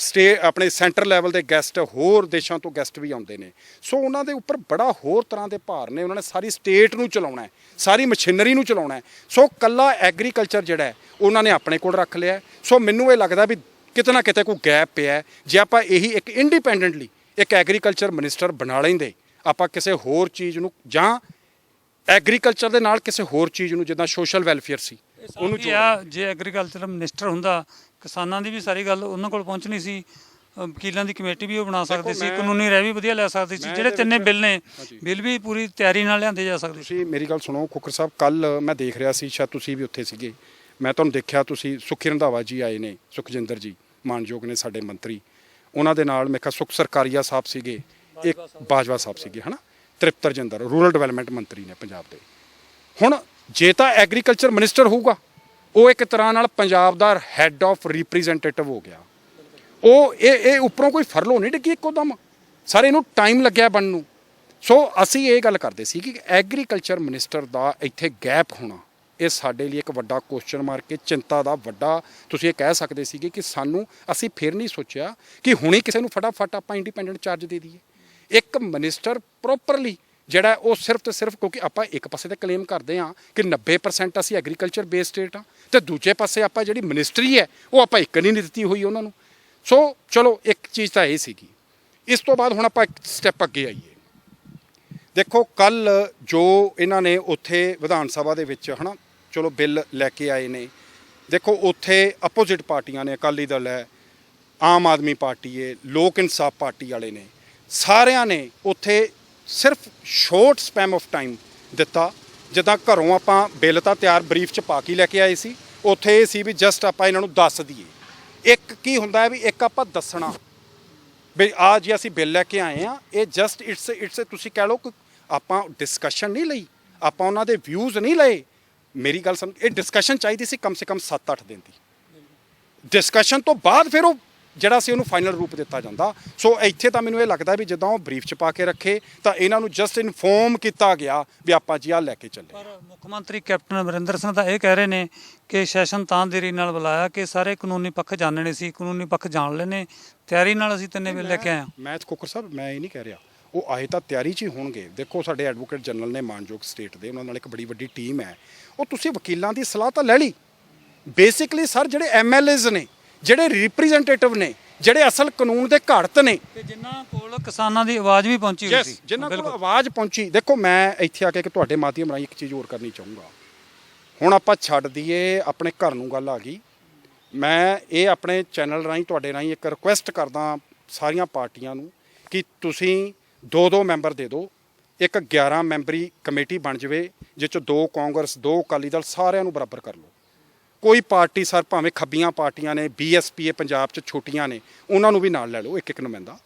ਆਪਣੇ ਸੈਂਟਰ ਲੈਵਲ ਦੇ ਗੈਸਟ, ਹੋਰ ਦੇਸ਼ਾਂ ਤੋਂ ਗੈਸਟ ਵੀ ਆਉਂਦੇ ਨੇ। ਸੋ ਉਹਨਾਂ ਦੇ ਉੱਪਰ ਬੜਾ ਹੋਰ ਤਰ੍ਹਾਂ ਦੇ ਭਾਰ ਨੇ, ਉਹਨਾਂ ਨੇ ਸਾਰੀ ਸਟੇਟ ਨੂੰ ਚਲਾਉਣਾ ਹੈ, ਸਾਰੀ ਮਸ਼ੀਨਰੀ ਨੂੰ ਚਲਾਉਣਾ ਹੈ। ਸੋ ਕੱਲਾ ਐਗਰੀਕਲਚਰ ਜਿਹੜਾ ਹੈ ਉਹਨਾਂ ਨੇ ਆਪਣੇ ਕੋਲ ਰੱਖ ਲਿਆ। ਸੋ ਮੈਨੂੰ ਇਹ ਲੱਗਦਾ ਵੀ ਕਿਤੇ ਨਾ ਕਿਤੇ ਕੋਈ ਗੈਪ ਪਿਆ। ਜੇ ਆਪਾਂ ਇਹੀ ਇੱਕ ਇੰਡੀਪੈਂਡੈਂਟਲੀ ਇੱਕ ਐਗਰੀਕਲਚਰ ਮਿਨਿਸਟਰ ਬਣਾ ਲੈਂਦੇ, ਆਪਾਂ ਕਿਸੇ ਹੋਰ ਚੀਜ਼ ਨੂੰ ਜਾਂ ਐਗਰੀਕਲਚਰ ਦੇ ਨਾਲ ਕਿਸੇ ਹੋਰ ਚੀਜ਼ ਨੂੰ, ਜਿੱਦਾਂ ਸੋਸ਼ਲ ਵੈਲਫੇਅਰ ਸੀ ਉਹਨੂੰ ਜੇ ਐਗਰੀਕਲਚਰ ਮਿਨਿਸਟਰ ਹੁੰਦਾ, ਕਿਸਾਨਾਂ ਦੀ ਵੀ ਸਾਰੀ ਗੱਲ ਉਹਨਾਂ ਕੋਲ ਪਹੁੰਚਣੀ ਸੀ, ਵਕੀਲਾਂ ਦੀ ਕਮੇਟੀ ਵੀ ਉਹ ਬਣਾ ਸਕਦੇ ਸੀ, ਕਾਨੂੰਨੀ ਰਾਏ ਵੀ ਵਧੀਆ ਲੈ ਸਕਦੇ ਸੀ। ਜਿਹੜੇ ਤਿੰਨੇ ਬਿੱਲ ਨੇ, ਬਿੱਲ ਵੀ ਪੂਰੀ ਤਿਆਰੀ ਨਾਲ ਲਿਆਂਦੇ ਜਾ ਸਕਦੇ ਸੀ। ਮੇਰੀ ਗੱਲ ਸੁਣੋ ਖੋਖਰ ਸਾਹਿਬ, ਕੱਲ ਮੈਂ ਦੇਖ ਰਿਹਾ ਸੀ, ਸ਼ਾਇਦ ਤੁਸੀਂ ਵੀ ਉੱਥੇ ਸੀਗੇ, ਮੈਂ ਤੁਹਾਨੂੰ ਦੇਖਿਆ ਤੁਸੀਂ ਸੁਖੀ ਰੰਧਾਵਾ ਜੀ ਆਏ ਨੇ, ਸੁਖਜਿੰਦਰ ਜੀ ਮਾਨਯੋਗ ਨੇ ਸਾਡੇ ਮੰਤਰੀ, ਉਹਨਾਂ ਦੇ ਨਾਲ ਮੈਂ ਕਿਹਾ ਸੁਖ ਸਰਕਾਰੀਆ ਸਾਹਿਬ ਸੀਗੇ, ਇੱਕ ਬਾਜਵਾ ਸਾਹਿਬ ਸੀਗੇ, ਹੈ ਨਾ, ਤ੍ਰਿਪਤ ਰਜਿੰਦਰ ਰੂਰਲ ਡਿਵੈਲਪਮੈਂਟ ਮੰਤਰੀ ਨੇ ਪੰਜਾਬ ਦੇ। ਹੁਣ ਜੇ ਤਾਂ ਐਗਰੀਕਲਚਰ ਮਿਨਿਸਟਰ ਹੋਊਗਾ, ਉਹ ਇੱਕ ਤਰ੍ਹਾਂ ਨਾਲ ਪੰਜਾਬ ਦਾ ਹੈੱਡ ਆਫ ਰਿਪਰੈਜ਼ੈਂਟੇਟਿਵ ਹੋ ਗਿਆ। ਉਹ ਇਹ ਉੱਪਰੋਂ ਕੋਈ ਫਰਲੋ ਨਹੀਂ ਡਿੱਗੀ ਇੱਕੋ ਦਮ, ਸਾਰੇ ਇਹਨੂੰ ਟਾਈਮ ਲੱਗਿਆ ਬਣਨ ਨੂੰ। ਸੋ ਅਸੀਂ ਇਹ ਗੱਲ ਕਰਦੇ ਸੀ ਕਿ ਐਗਰੀਕਲਚਰ ਮਿਨਿਸਟਰ ਦਾ ਇੱਥੇ ਗੈਪ ਹੋਣਾ, ਇਹ ਸਾਡੇ ਲਈ ਇੱਕ ਵੱਡਾ ਕੁਐਸਚਨ ਮਾਰਕ, ਚਿੰਤਾ ਦਾ ਵੱਡਾ, ਤੁਸੀਂ ਇਹ ਕਹਿ ਸਕਦੇ ਸੀਗੇ ਕਿ ਸਾਨੂੰ, ਅਸੀਂ ਫਿਰ ਨਹੀਂ ਸੋਚਿਆ ਕਿ ਹੁਣੇ ਕਿਸੇ ਨੂੰ ਫਟਾਫਟ ਆਪਾਂ ਇੰਡੀਪੈਂਡੈਂਟ ਚਾਰਜ ਦੇ ਦਈਏ। ਇੱਕ ਮਿਨਿਸਟਰ ਪ੍ਰੋਪਰਲੀ ਜਿਹੜਾ ਉਹ ਸਿਰਫ ਤੇ ਸਿਰਫ, ਕਿਉਂਕਿ ਆਪਾਂ ਇੱਕ ਪਾਸੇ ਤੇ ਕਲੇਮ ਕਰਦੇ ਹਾਂ ਕਿ 90% ਅਸੀਂ ਐਗਰੀਕਲਚਰ ਬੇਸਡ ਸਟੇਟ ਹਾਂ, ਤੇ ਦੂਜੇ ਪਾਸੇ ਆਪਾਂ ਜਿਹੜੀ ਮਿਨਿਸਟਰੀ ਹੈ ਉਹ ਆਪਾਂ ਇੱਕ ਨਹੀਂ ਦਿੱਤੀ ਹੋਈ ਉਹਨਾਂ ਨੂੰ। ਸੋ ਚਲੋ ਇੱਕ ਚੀਜ਼ ਤਾਂ ਇਹ ਸੀਗੀ। ਇਸ ਤੋਂ ਬਾਅਦ ਹੁਣ ਆਪਾਂ ਇੱਕ ਸਟੈਪ ਅੱਗੇ ਆਈਏ। ਦੇਖੋ ਕੱਲ ਜੋ ਇਹਨਾਂ ਨੇ ਉੱਥੇ ਵਿਧਾਨ ਸਭਾ ਦੇ ਵਿੱਚ, ਹੈ ਨਾ, ਚਲੋ ਬਿੱਲ ਲੈ ਕੇ ਆਏ ਨੇ, ਦੇਖੋ ਉੱਥੇ ਅਪੋਜ਼ਿਟ ਪਾਰਟੀਆਂ ਨੇ, ਅਕਾਲੀ ਦਲ ਹੈ, ਆਮ ਆਦਮੀ ਪਾਰਟੀ ਹੈ, ਲੋਕ ਇਨਸਾਫ ਪਾਰਟੀ ਵਾਲੇ ਨੇ, ਸਾਰਿਆਂ ਨੇ ਉੱਥੇ ਸਿਰਫ ਸ਼ੋਰਟ ਸਪੈਮ ਆਫ ਟਾਈਮ ਦਿੱਤਾ। ਜਿੱਦਾਂ ਘਰੋਂ ਆਪਾਂ ਬਿੱਲ ਤਾਂ ਤਿਆਰ ਬਰੀਫ 'ਚ ਪਾ ਕੇ ਲੈ ਕੇ ਆਏ ਸੀ, ਉੱਥੇ ਇਹ ਸੀ ਵੀ ਜਸਟ ਆਪਾਂ ਇਹਨਾਂ ਨੂੰ ਦੱਸ ਦਈਏ। ਇੱਕ ਕੀ ਹੁੰਦਾ ਹੈ ਵੀ ਇੱਕ ਆਪਾਂ ਦੱਸਣਾ ਵੀ ਆ ਜੀ ਅਸੀਂ ਬਿੱਲ ਲੈ ਕੇ ਆਏ ਆ, ਇਹ ਜਸਟ ਇਟਸ ਤੁਸੀਂ ਕਹਿ ਲਓ ਕਿ ਆਪਾਂ ਡਿਸਕਸ਼ਨ ਨਹੀਂ ਲਈ, ਆਪਾਂ ਉਹਨਾਂ ਦੇ ਵਿਊਜ਼ ਨਹੀਂ ਲਏ। ਮੇਰੀ ਗੱਲ ਸਮਝ, ਇਹ ਡਿਸਕਸ਼ਨ ਚਾਹੀਦੀ ਸੀ ਕਮ ਸੇ ਕਮ 7-8 ਦਿਨ ਦੀ। ਡਿਸਕਸ਼ਨ ਤੋਂ ਬਾਅਦ ਫਿਰ ਉਹ ਜਿਹੜਾ ਸੀ ਉਹਨੂੰ ਫਾਈਨਲ ਰੂਪ ਦਿੱਤਾ ਜਾਂਦਾ। ਸੋ ਇੱਥੇ ਤਾਂ ਮੈਨੂੰ ਇਹ ਲੱਗਦਾ ਵੀ ਜਦੋਂ ਉਹ ਬਰੀਫ 'ਚ ਪਾ ਕੇ ਰੱਖੇ ਤਾਂ ਇਹਨਾਂ ਨੂੰ ਜਸਟ ਇਨਫੋਰਮ ਕੀਤਾ ਗਿਆ ਵੀ ਆਪਾਂ ਜੀ ਆ ਲੈ ਕੇ ਚੱਲੇ। ਪਰ ਮੁੱਖ ਮੰਤਰੀ ਕੈਪਟਨ ਅਮਰਿੰਦਰ ਸਿੰਘ ਤਾਂ ਇਹ ਕਹਿ ਰਹੇ ਨੇ ਕਿ ਸੈਸ਼ਨ ਤਾਂ ਦੇਰੀ ਨਾਲ ਬੁਲਾਇਆ ਕਿ ਸਾਰੇ ਕਾਨੂੰਨੀ ਪੱਖ ਜਾਣਨੇ ਸੀ, ਕਾਨੂੰਨੀ ਪੱਖ ਜਾਣ ਲੈਣੇ, ਤਿਆਰੀ ਨਾਲ ਅਸੀਂ ਤਿੰਨੇ ਬਿੱਲ ਲੈ ਕੇ ਆਏ ਹਾਂ। ਮੈਂ ਖੋਖਰ ਸਾਹਿਬ, ਮੈਂ ਇਹ ਨਹੀਂ ਕਹਿ ਰਿਹਾ, ਉਹ ਆਏ ਤਾਂ ਤਿਆਰੀ 'ਚ ਹੀ ਹੋਣਗੇ। ਦੇਖੋ ਸਾਡੇ ਐਡਵੋਕੇਟ ਜਨਰਲ ਨੇ ਮਾਨਯੋਗ ਸਟੇਟ ਦੇ, ਉਹਨਾਂ ਨਾਲ ਇੱਕ ਬੜੀ ਵੱਡੀ ਟੀਮ ਹੈ, ਉਹ ਤੁਸੀਂ ਵਕੀਲਾਂ ਦੀ ਸਲਾਹ ਤਾਂ ਲੈ ਲਈ। ਬੇਸਿਕਲੀ ਸਰ ਜਿਹੜੇ MLAs ਨੇ, ਜਿਹੜੇ ਰਿਪਰੈਜ਼ੈਂਟੇਟਿਵ ਨੇ, ਜਿਹੜੇ ਅਸਲ ਕਾਨੂੰਨ ਦੇ ਘੜਤ ਨੇ, ਤੇ ਜਿਨ੍ਹਾਂ ਕੋਲ ਕਿਸਾਨਾਂ ਦੀ ਆਵਾਜ਼ ਵੀ ਪਹੁੰਚੀ ਹੋਈ ਸੀ, ਜਿਨ੍ਹਾਂ ਕੋਲ ਆਵਾਜ਼ ਪਹੁੰਚੀ। ਦੇਖੋ ਮੈਂ ਇੱਥੇ ਆ ਕੇ ਤੁਹਾਡੇ ਮਾਧਿਅਮ ਰਾਹੀਂ ਇੱਕ ਚੀਜ਼ ਹੋਰ ਕਰਨੀ ਚਾਹੂੰਗਾ। ਹੁਣ ਆਪਾਂ ਛੱਡ ਦਈਏ ਆਪਣੇ ਘਰ ਨੂੰ, ਗੱਲ ਆ ਗਈ। ਮੈਂ ਇਹ ਆਪਣੇ ਚੈਨਲ ਰਾਹੀਂ ਤੁਹਾਡੇ ਰਾਹੀਂ ਇੱਕ ਰਿਕੁਐਸਟ ਕਰਦਾ ਸਾਰੀਆਂ ਪਾਰਟੀਆਂ ਨੂੰ ਕਿ ਤੁਸੀਂ 2-2 ਮੈਂਬਰ ਦੇ ਦਿਓ, ਇੱਕ 11 ਮੈਂਬਰੀ ਕਮੇਟੀ ਬਣ ਜਾਵੇ, ਜਿਸ 'ਚ 2 ਕਾਂਗਰਸ, 2 ਅਕਾਲੀ ਦਲ, ਸਾਰਿਆਂ ਨੂੰ ਬਰਾਬਰ ਕਰ ਲਓ। ਕੋਈ ਪਾਰਟੀ ਸਰ ਭਾਵੇਂ ਖੱਬੀਆਂ ਪਾਰਟੀਆਂ ਨੇ, BSP ਪੰਜਾਬ 'ਚ ਛੋਟੀਆਂ ਨੇ, ਉਹਨਾਂ ਨੂੰ ਵੀ ਨਾਲ ਲੈ ਲਓ ਇੱਕ ਨੁਮਾਇੰਦਾ।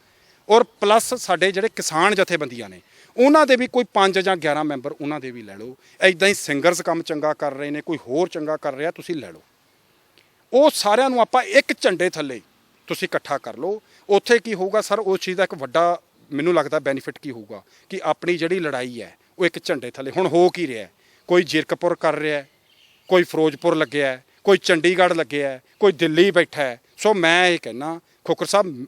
ਔਰ ਪਲੱਸ ਸਾਡੇ ਜਿਹੜੇ ਕਿਸਾਨ ਜਥੇਬੰਦੀਆਂ ਨੇ, ਉਹਨਾਂ ਦੇ ਵੀ ਕੋਈ 5 ਜਾਂ 11 ਮੈਂਬਰ ਉਹਨਾਂ ਦੇ ਵੀ ਲੈ ਲਓ। ਐਦਾਂ ਹੀ ਸਿੰਗਰਸ ਕੰਮ ਚੰਗਾ ਕਰ ਰਹੇ ਨੇ, ਕੋਈ ਹੋਰ ਚੰਗਾ ਕਰ ਰਿਹਾ, ਤੁਸੀਂ ਲੈ ਲਓ। ਉਹ ਸਾਰਿਆਂ ਨੂੰ ਆਪਾਂ ਇੱਕ ਝੰਡੇ ਥੱਲੇ ਤੁਸੀਂ ਇਕੱਠਾ ਕਰ ਲਓ। ਉੱਥੇ ਕੀ ਹੋਊਗਾ ਸਰ, ਉਸ ਚੀਜ਼ ਦਾ ਇੱਕ ਵੱਡਾ ਮੈਨੂੰ ਲੱਗਦਾ ਬੈਨੀਫਿਟ ਕੀ ਹੋਊਗਾ ਕਿ ਆਪਣੀ ਜਿਹੜੀ ਲੜਾਈ ਹੈ ਉਹ ਇੱਕ ਝੰਡੇ ਥੱਲੇ। ਹੁਣ ਹੋ ਕੀ ਰਿਹਾ, ਕੋਈ ਜ਼ੀਰਕਪੁਰ ਕਰ ਰਿਹਾ, ਕੋਈ ਫਿਰੋਜ਼ਪੁਰ ਲੱਗਿਆ, ਕੋਈ ਚੰਡੀਗੜ੍ਹ ਲੱਗਿਆ, ਕੋਈ ਦਿੱਲੀ ਬੈਠਾ ਹੈ। ਸੋ ਮੈਂ ਇਹ ਕਹਿਣਾ ਖੋਖਰ ਸਾਹਿਬ,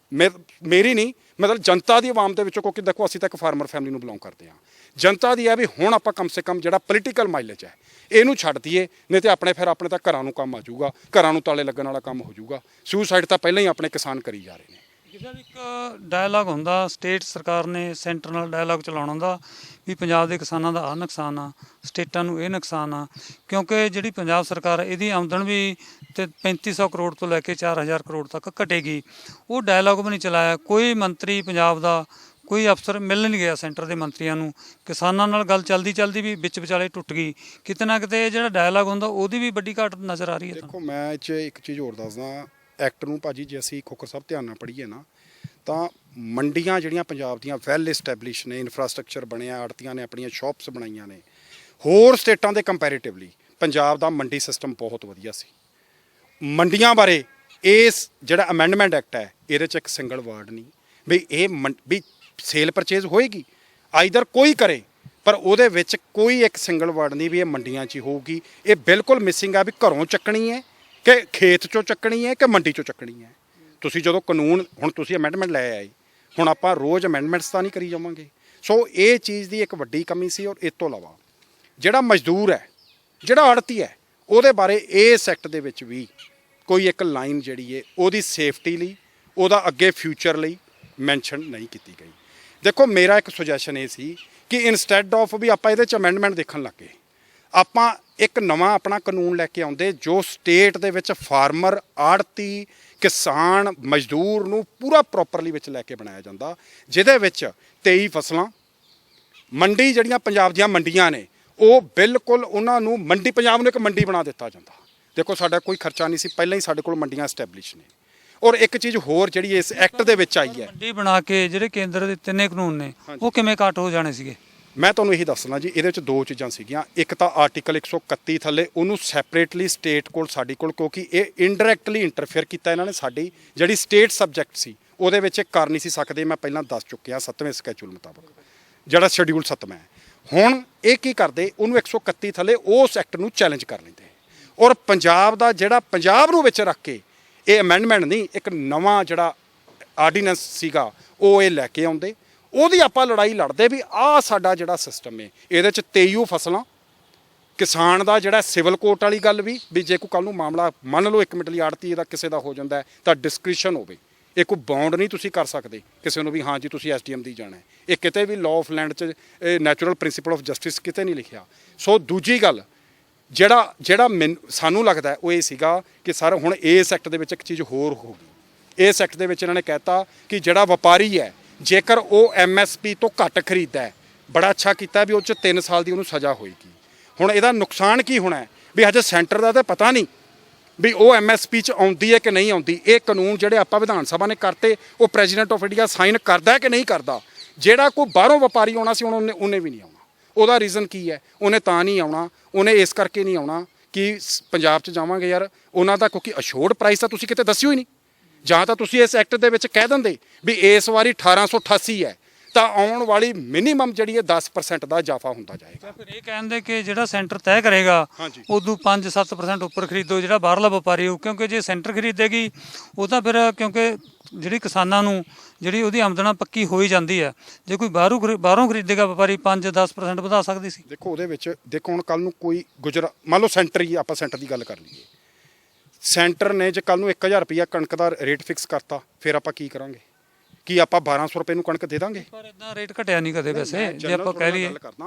ਮੇਰੀ ਨਹੀਂ, ਮਤਲਬ ਜਨਤਾ ਦੀ ਆਵਾਮ ਦੇ ਵਿੱਚੋਂ, ਕਿਉਂਕਿ ਦੇਖੋ ਅਸੀਂ ਤਾਂ ਇੱਕ ਫਾਰਮਰ ਫੈਮਿਲੀ ਨੂੰ ਬਿਲੋਂਗ ਕਰਦੇ ਹਾਂ, ਜਨਤਾ ਦੀ ਹੈ ਵੀ ਹੁਣ ਆਪਾਂ ਕਮ ਸੇ ਕਮ ਜਿਹੜਾ ਪੋਲੀਟੀਕਲ ਮਾਈਲੇਜ ਹੈ ਇਹਨੂੰ ਛੱਡ ਦਈਏ, ਨਹੀਂ ਤੇ ਆਪਣੇ ਤਾਂ ਘਰਾਂ ਨੂੰ ਕੰਮ ਆ ਜਾਊਗਾ, ਘਰਾਂ ਨੂੰ ਤਾਲੇ ਲੱਗਣ ਵਾਲਾ ਕੰਮ ਹੋ ਜਾਊਗਾ। ਸੁਸਾਈਡ ਤਾਂ ਪਹਿਲਾਂ ਹੀ ਆਪਣੇ ਕਿਸਾਨ ਕਰੀ ਜਾ ਰਹੇ ਨੇ। ਜਿਹਦਾ ਵੀ ਇੱਕ ਡਾਇਲਾਗ ਹੁੰਦਾ, ਸਟੇਟ ਸਰਕਾਰ ਨੇ ਸੈਂਟਰ ਨਾਲ ਡਾਇਲਾਗ ਚਲਾਉਣਾ ਹੁੰਦਾ ਵੀ ਪੰਜਾਬ ਦੇ ਕਿਸਾਨਾਂ ਦਾ ਆਹ ਨੁਕਸਾਨ ਆ, ਸਟੇਟਾਂ ਨੂੰ ਇਹ ਨੁਕਸਾਨ ਆ, ਕਿਉਂਕਿ ਜਿਹੜੀ ਪੰਜਾਬ ਸਰਕਾਰ ਇਹਦੀ ਆਮਦਨ ਵੀ ਤੇ 3500 ਕਰੋੜ ਤੋਂ ਲੈ ਕੇ 4000 ਕਰੋੜ ਤੱਕ ਘਟੇਗੀ। ਉਹ ਡਾਇਲਾਗ ਵੀ ਨਹੀਂ ਚਲਾਇਆ। ਕੋਈ ਮੰਤਰੀ ਪੰਜਾਬ ਦਾ, ਕੋਈ ਅਫਸਰ ਮਿਲ ਨਹੀਂ ਗਿਆ ਸੈਂਟਰ ਦੇ ਮੰਤਰੀਆਂ ਨੂੰ। ਕਿਸਾਨਾਂ ਨਾਲ ਗੱਲ ਚੱਲਦੀ ਵੀ ਵਿੱਚ ਵਿਚਾਲੇ ਟੁੱਟ ਗਈ। ਕਿਤੇ ਨਾ ਕਿਤੇ ਜਿਹੜਾ ਡਾਇਲਾਗ ਹੁੰਦਾ ਉਹਦੀ ਵੀ ਵੱਡੀ ਘਾਟ ਨਜ਼ਰ ਆ ਰਹੀ ਹੈ। ਦੇਖੋ ਮੈਂ ਇਹ 'ਚ ਇੱਕ ਚੀਜ਼ ਹੋਰ ਦੱਸਦਾ, ਐਕਟ ਨੂੰ ਭਾਜੀ ਜੇ ਅਸੀਂ ਖੋਖਰ ਸਾਹਿਬ ਧਿਆਨ ਨਾਲ ਪੜ੍ਹੀਏ ਨਾ, ਤਾਂ ਮੰਡੀਆਂ ਜਿਹੜੀਆਂ ਪੰਜਾਬ ਦੀਆਂ ਵੈਲ ਇਸਟੈਬਲਿਸ਼ ਨੇ, ਇਨਫਰਾਸਟ੍ਰਕਚਰ ਬਣਿਆ, ਆੜਤੀਆਂ ਨੇ ਆਪਣੀਆਂ ਸ਼ਾਪਸ ਬਣਾਈਆਂ ਨੇ। ਹੋਰ ਸਟੇਟਾਂ ਦੇ ਕੰਪੈਰੀਟਿਵਲੀ ਪੰਜਾਬ ਦਾ ਮੰਡੀ ਸਿਸਟਮ ਬਹੁਤ ਵਧੀਆ ਸੀ। ਮੰਡੀਆਂ ਬਾਰੇ ਇਸ ਜਿਹੜਾ ਅਮੈਂਡਮੈਂਟ ਐਕਟ ਹੈ, ਇਹਦੇ 'ਚ ਇੱਕ ਸਿੰਗਲ ਵਰਡ ਨਹੀਂ ਵੀ ਇਹ ਵੀ ਸੇਲ ਪਰਚੇਜ਼ ਹੋਏਗੀ, ਆਈਦਰ ਕੋਈ ਕਰੇ, ਪਰ ਉਹਦੇ ਵਿੱਚ ਕੋਈ ਇੱਕ ਸਿੰਗਲ ਵਰਡ ਨਹੀਂ ਵੀ ਇਹ ਮੰਡੀਆਂ 'ਚ ਹੀ ਹੋਊਗੀ। ਇਹ ਬਿਲਕੁਲ ਮਿਸਿੰਗ ਆ ਵੀ ਘਰੋਂ ਚੱਕਣੀ ਹੈ ਕਿ ਖੇਤ 'ਚੋਂ ਚੱਕਣੀ ਹੈ ਕਿ ਮੰਡੀ 'ਚੋਂ ਚੱਕਣੀ ਹੈ। ਤੁਸੀਂ ਜਦੋਂ ਕਾਨੂੰਨ, ਹੁਣ ਤੁਸੀਂ ਅਮੈਂਡਮੈਂਟ ਲੈ ਆਏ, ਹੁਣ ਆਪਾਂ ਰੋਜ਼ ਅਮੈਂਡਮੈਂਟਸ ਤਾਂ ਨਹੀਂ ਕਰੀ ਜਾਵਾਂਗੇ। ਸੋ ਇਹ ਚੀਜ਼ ਦੀ ਇੱਕ ਵੱਡੀ ਕਮੀ ਸੀ। ਔਰ ਇਸ ਤੋਂ ਇਲਾਵਾ ਜਿਹੜਾ ਮਜ਼ਦੂਰ ਹੈ, ਜਿਹੜਾ ਆੜਤੀ ਹੈ, ਉਹਦੇ ਬਾਰੇ ਇਸ ਐਕਟ ਦੇ ਵਿੱਚ ਵੀ ਕੋਈ ਇੱਕ ਲਾਈਨ ਜਿਹੜੀ ਹੈ ਉਹਦੀ ਸੇਫਟੀ ਲਈ, ਉਹਦਾ ਅੱਗੇ ਫਿਊਚਰ ਲਈ ਮੈਂਸ਼ਨ ਨਹੀਂ ਕੀਤੀ ਗਈ। ਦੇਖੋ ਮੇਰਾ ਇੱਕ ਸੁਜੈਸ਼ਨ ਇਹ ਸੀ ਕਿ ਇਨਸਟੈਡ ਆਫ ਵੀ ਆਪਾਂ ਇਹਦੇ 'ਚ ਅਮੈਂਡਮੈਂਟ ਦੇਖਣ ਲੱਗੇ, ਆਪਾਂ ਇੱਕ ਨਵਾਂ ਆਪਣਾ ਕਾਨੂੰਨ ਲੈ ਕੇ ਆਉਂਦੇ ਜੋ ਸਟੇਟ ਦੇ ਵਿੱਚ ਫਾਰਮਰ, ਆੜਤੀ, ਕਿਸਾਨ, ਮਜ਼ਦੂਰ ਨੂੰ ਪੂਰਾ ਪ੍ਰੋਪਰਲੀ ਵਿੱਚ ਲੈ ਕੇ ਬਣਾਇਆ ਜਾਂਦਾ, ਜਿਹਦੇ ਵਿੱਚ 23 ਫਸਲਾਂ, ਮੰਡੀ ਜਿਹੜੀਆਂ ਪੰਜਾਬ ਦੀਆਂ ਮੰਡੀਆਂ ਨੇ ਉਹ ਬਿਲਕੁਲ ਉਹਨਾਂ ਨੂੰ ਮੰਡੀ, ਪੰਜਾਬ ਨੂੰ ਇੱਕ ਮੰਡੀ ਬਣਾ ਦਿੱਤਾ ਜਾਂਦਾ। ਦੇਖੋ ਸਾਡਾ ਕੋਈ ਖਰਚਾ ਨਹੀਂ ਸੀ, ਪਹਿਲਾਂ ਹੀ ਸਾਡੇ ਕੋਲ ਮੰਡੀਆਂ ਐਸਟੈਬਲਿਸ਼ ਨੇ। ਔਰ ਇੱਕ ਚੀਜ਼ ਹੋਰ ਜਿਹੜੀ ਇਸ ਐਕਟ ਦੇ ਵਿੱਚ ਆਈ ਹੈ, ਮੰਡੀ ਬਣਾ ਕੇ ਜਿਹੜੇ ਕੇਂਦਰ ਦੇ ਤਿੰਨੇ ਕਾਨੂੰਨ ਨੇ ਉਹ ਕਿਵੇਂ ਕੱਟ ਹੋ ਜਾਣੇ ਸੀਗੇ? ਮੈਂ ਤੁਹਾਨੂੰ ਇਹੀ ਦੱਸਣਾ ਜੀ, ਇਹਦੇ ਵਿੱਚ ਦੋ ਚੀਜ਼ਾਂ ਸੀਗੀਆਂ। ਇੱਕ ਤਾਂ ਆਰਟੀਕਲ 131 ਥੱਲੇ ਉਹਨੂੰ ਸੈਪਰੇਟਲੀ ਸਟੇਟ ਕੋਲ ਸਾਡੀ ਕੋਲ, ਕਿਉਂਕਿ ਇਹ ਇਨਡਾਇਰੈਕਟਲੀ ਇੰਟਰਫੇਅਰ ਕੀਤਾ ਇਹਨਾਂ ਨੇ ਸਾਡੀ ਜਿਹੜੀ ਸਟੇਟ ਸਬਜੈਕਟ ਸੀ ਉਹਦੇ ਵਿੱਚ ਇਹ ਕਰ ਨਹੀਂ ਸੀ ਸਕਦੇ। ਮੈਂ ਪਹਿਲਾਂ ਦੱਸ ਚੁੱਕਿਆ 7ਵੇਂ ਸਕੈਜੂਲ ਮੁਤਾਬਕ ਜਿਹੜਾ ਸ਼ਡਿਊਲ 7ਵਾਂ ਹੈ। ਹੁਣ ਇਹ ਕੀ ਕਰਦੇ, ਉਹਨੂੰ 131 ਥੱਲੇ ਉਸ ਐਕਟ ਨੂੰ ਚੈਲੰਜ ਕਰ ਲੈਂਦੇ ਔਰ ਪੰਜਾਬ ਦਾ ਜਿਹੜਾ ਪੰਜਾਬ ਨੂੰ ਵਿੱਚ ਰੱਖ ਕੇ ਇਹ ਅਮੈਂਡਮੈਂਟ ਨਹੀਂ, ਇੱਕ ਨਵਾਂ ਜਿਹੜਾ ਆਰਡੀਨੈਂਸ ਸੀਗਾ ਉਹ ਇਹ ਲੈ ਕੇ ਆਉਂਦੇ। ਉਹਦੀ ਆਪਾਂ ਲੜਾਈ ਲੜਦੇ ਵੀ ਆਹ ਸਾਡਾ ਜਿਹੜਾ ਸਿਸਟਮ ਹੈ ਇਹਦੇ 'ਚ 23 ਫਸਲਾਂ, ਕਿਸਾਨ ਦਾ ਜਿਹੜਾ ਸਿਵਲ ਕੋਰਟ ਵਾਲੀ ਗੱਲ ਵੀ ਜੇ ਕੋਈ ਕੱਲ ਨੂੰ ਮਾਮਲਾ ਮੰਨ ਲਓ 1 ਮਿੰਟ ਲਈ ਆੜਤੀ ਦਾ ਕਿਸੇ ਦਾ ਹੋ ਜਾਂਦਾ ਤਾਂ ਡਿਸਕ੍ਰਿਸ਼ਨ ਹੋਵੇ। ਇਹ ਕੋਈ ਬਾਉਂਡ ਨਹੀਂ ਤੁਸੀਂ ਕਰ ਸਕਦੇ ਕਿਸੇ ਨੂੰ ਵੀ ਹਾਂ ਜੀ ਤੁਸੀਂ ਐਸਡੀਐਮ ਦੀ ਜਾਣਾ। ਇਹ ਕਿਤੇ ਵੀ ਲਾਅ ਆਫ ਲੈਂਡ 'ਚ ਨੈਚੁਰਲ ਪ੍ਰਿੰਸੀਪਲ ਆਫ ਜਸਟਿਸ ਕਿਤੇ ਨਹੀਂ ਲਿਖਿਆ। ਸੋ ਦੂਜੀ ਗੱਲ ਜਿਹੜਾ ਸਾਨੂੰ ਲੱਗਦਾ ਉਹ ਇਹ ਸੀਗਾ ਕਿ ਸਰ ਹੁਣ ਇਸ ਐਕਟ ਦੇ ਵਿੱਚ ਇੱਕ ਚੀਜ਼ ਹੋਰ ਹੋ ਗਈ। ਇਸ ਐਕਟ ਦੇ ਵਿੱਚ ਇਹਨਾਂ ਨੇ ਕਹਿਤਾ ਕਿ ਜਿਹੜਾ ਵਪਾਰੀ ਹੈ ਜੇਕਰ ਉਹ ਐਮਐਸਪੀ ਤੋਂ ਘੱਟ ਖਰੀਦਦਾ ਹੈ, ਬੜਾ ਅੱਛਾ ਕੀਤਾ ਵੀ ਉਹ 'ਚ 3 ਸਾਲ ਦੀ ਉਹਨੂੰ ਸਜ਼ਾ ਹੋਏਗੀ। ਹੁਣ ਇਹਦਾ ਨੁਕਸਾਨ ਕੀ ਹੋਣਾ ਹੈ ਵੀ ਹਜੇ ਸੈਂਟਰ ਦਾ ਤਾਂ ਪਤਾ ਨਹੀਂ ਵੀ ਉਹ ਐਮਐਸਪੀ 'ਚ ਆਉਂਦੀ ਹੈ ਕਿ ਨਹੀਂ ਆਉਂਦੀ। ਇਹ ਕਾਨੂੰਨ ਜਿਹੜੇ ਆਪਾਂ ਵਿਧਾਨ ਸਭਾ ਨੇ ਕਰਤੇ ਉਹ ਪ੍ਰੈਜ਼ੀਡੈਂਟ ਆਫ ਇੰਡੀਆ ਸਾਈਨ ਕਰਦਾ ਹੈ ਕਿ ਨਹੀਂ ਕਰਦਾ। ਜਿਹੜਾ ਕੋਈ ਬਾਹਰੋਂ ਵਪਾਰੀ ਆਉਣਾ ਸੀ ਹੁਣ ਉਹਨੇ ਵੀ ਨਹੀਂ ਆਉਣਾ। ਉਹਦਾ ਰੀਜ਼ਨ ਕੀ ਹੈ? ਉਹਨੇ ਤਾਂ ਨਹੀਂ ਆਉਣਾ, ਉਹਨੇ ਇਸ ਕਰਕੇ ਨਹੀਂ ਆਉਣਾ ਕਿ ਪੰਜਾਬ 'ਚ ਜਾਵਾਂਗੇ ਯਾਰ ਉਹਨਾਂ ਦਾ, ਕਿਉਂਕਿ ਅਸ਼ੋਰਡ ਪ੍ਰਾਈਸ ਤਾਂ ਤੁਸੀਂ ਕਿਤੇ ਦੱਸਿਓ ਹੀ ਨਹੀਂ। ਜਾਂ ਤਾਂ ਤੁਸੀਂ ਇਸ ਐਕਟ ਦੇ ਵਿੱਚ ਕਹਿ ਦਿੰਦੇ ਵੀ ਇਸ ਵਾਰੀ 1888 ਹੈ ਤਾਂ ਆਉਣ ਵਾਲੀ ਮਿਨੀਮਮ ਜਿਹੜੀ ਹੈ 10% ਦਾ ਇਜ਼ਾਫਾ ਹੁੰਦਾ ਜਾਏਗਾ। ਫਿਰ ਇਹ ਕਹਿੰਦੇ ਕਿ ਜਿਹੜਾ ਸੈਂਟਰ ਤੈਅ ਕਰੇਗਾ ਉਦੋਂ 5-7% ਉੱਪਰ ਖਰੀਦੋ ਜਿਹੜਾ ਬਾਹਰਲਾ ਵਪਾਰੀ ਹੋ, ਕਿਉਂਕਿ ਜੇ ਸੈਂਟਰ ਖਰੀਦੇਗੀ ਉਹ ਤਾਂ ਫਿਰ ਕਿਉਂਕਿ ਜਿਹੜੀ ਕਿਸਾਨਾਂ ਨੂੰ ਜਿਹੜੀ ਉਹਦੀ ਆਮਦਨ ਪੱਕੀ ਹੋਈ ਜਾਂਦੀ ਹੈ। ਜੇ ਕੋਈ ਬਾਹਰੋਂ ਖਰੀਦੇਗਾ ਵਪਾਰੀ 5-10% ਵਧਾ ਸਕਦੀ ਸੀ। ਦੇਖੋ ਉਹਦੇ ਵਿੱਚ ਦੇਖੋ ਹੁਣ ਕੱਲ ਨੂੰ ਕੋਈ ਮੰਨ ਲਓ ਸੈਂਟਰ ਹੀ, ਆਪਾਂ ਸੈਂਟਰ ਦੀ ਗੱਲ ਕਰ ਲਈਏ, ਸੈਂਟਰ ਨੇ ਜੇ ਕੱਲ ਨੂੰ 1000 ਰੁਪਈਆ ਕਣਕ ਦਾ ਰੇਟ ਫਿਕਸ ਕਰਤਾ ਫਿਰ ਆਪਾਂ ਕੀ ਕਰਾਂਗੇ? ਕੀ ਆਪਾਂ 1200 ਰੁਪਏ ਨੂੰ ਕਣਕ ਦੇ ਦਾਂਗੇ? ਪਰ ਇਦਾਂ ਰੇਟ ਘਟਿਆ ਨਹੀਂ ਕਦੇ ਵੈਸੇ। ਜੇ ਆਪਾਂ ਕਹਿ ਲਈਏ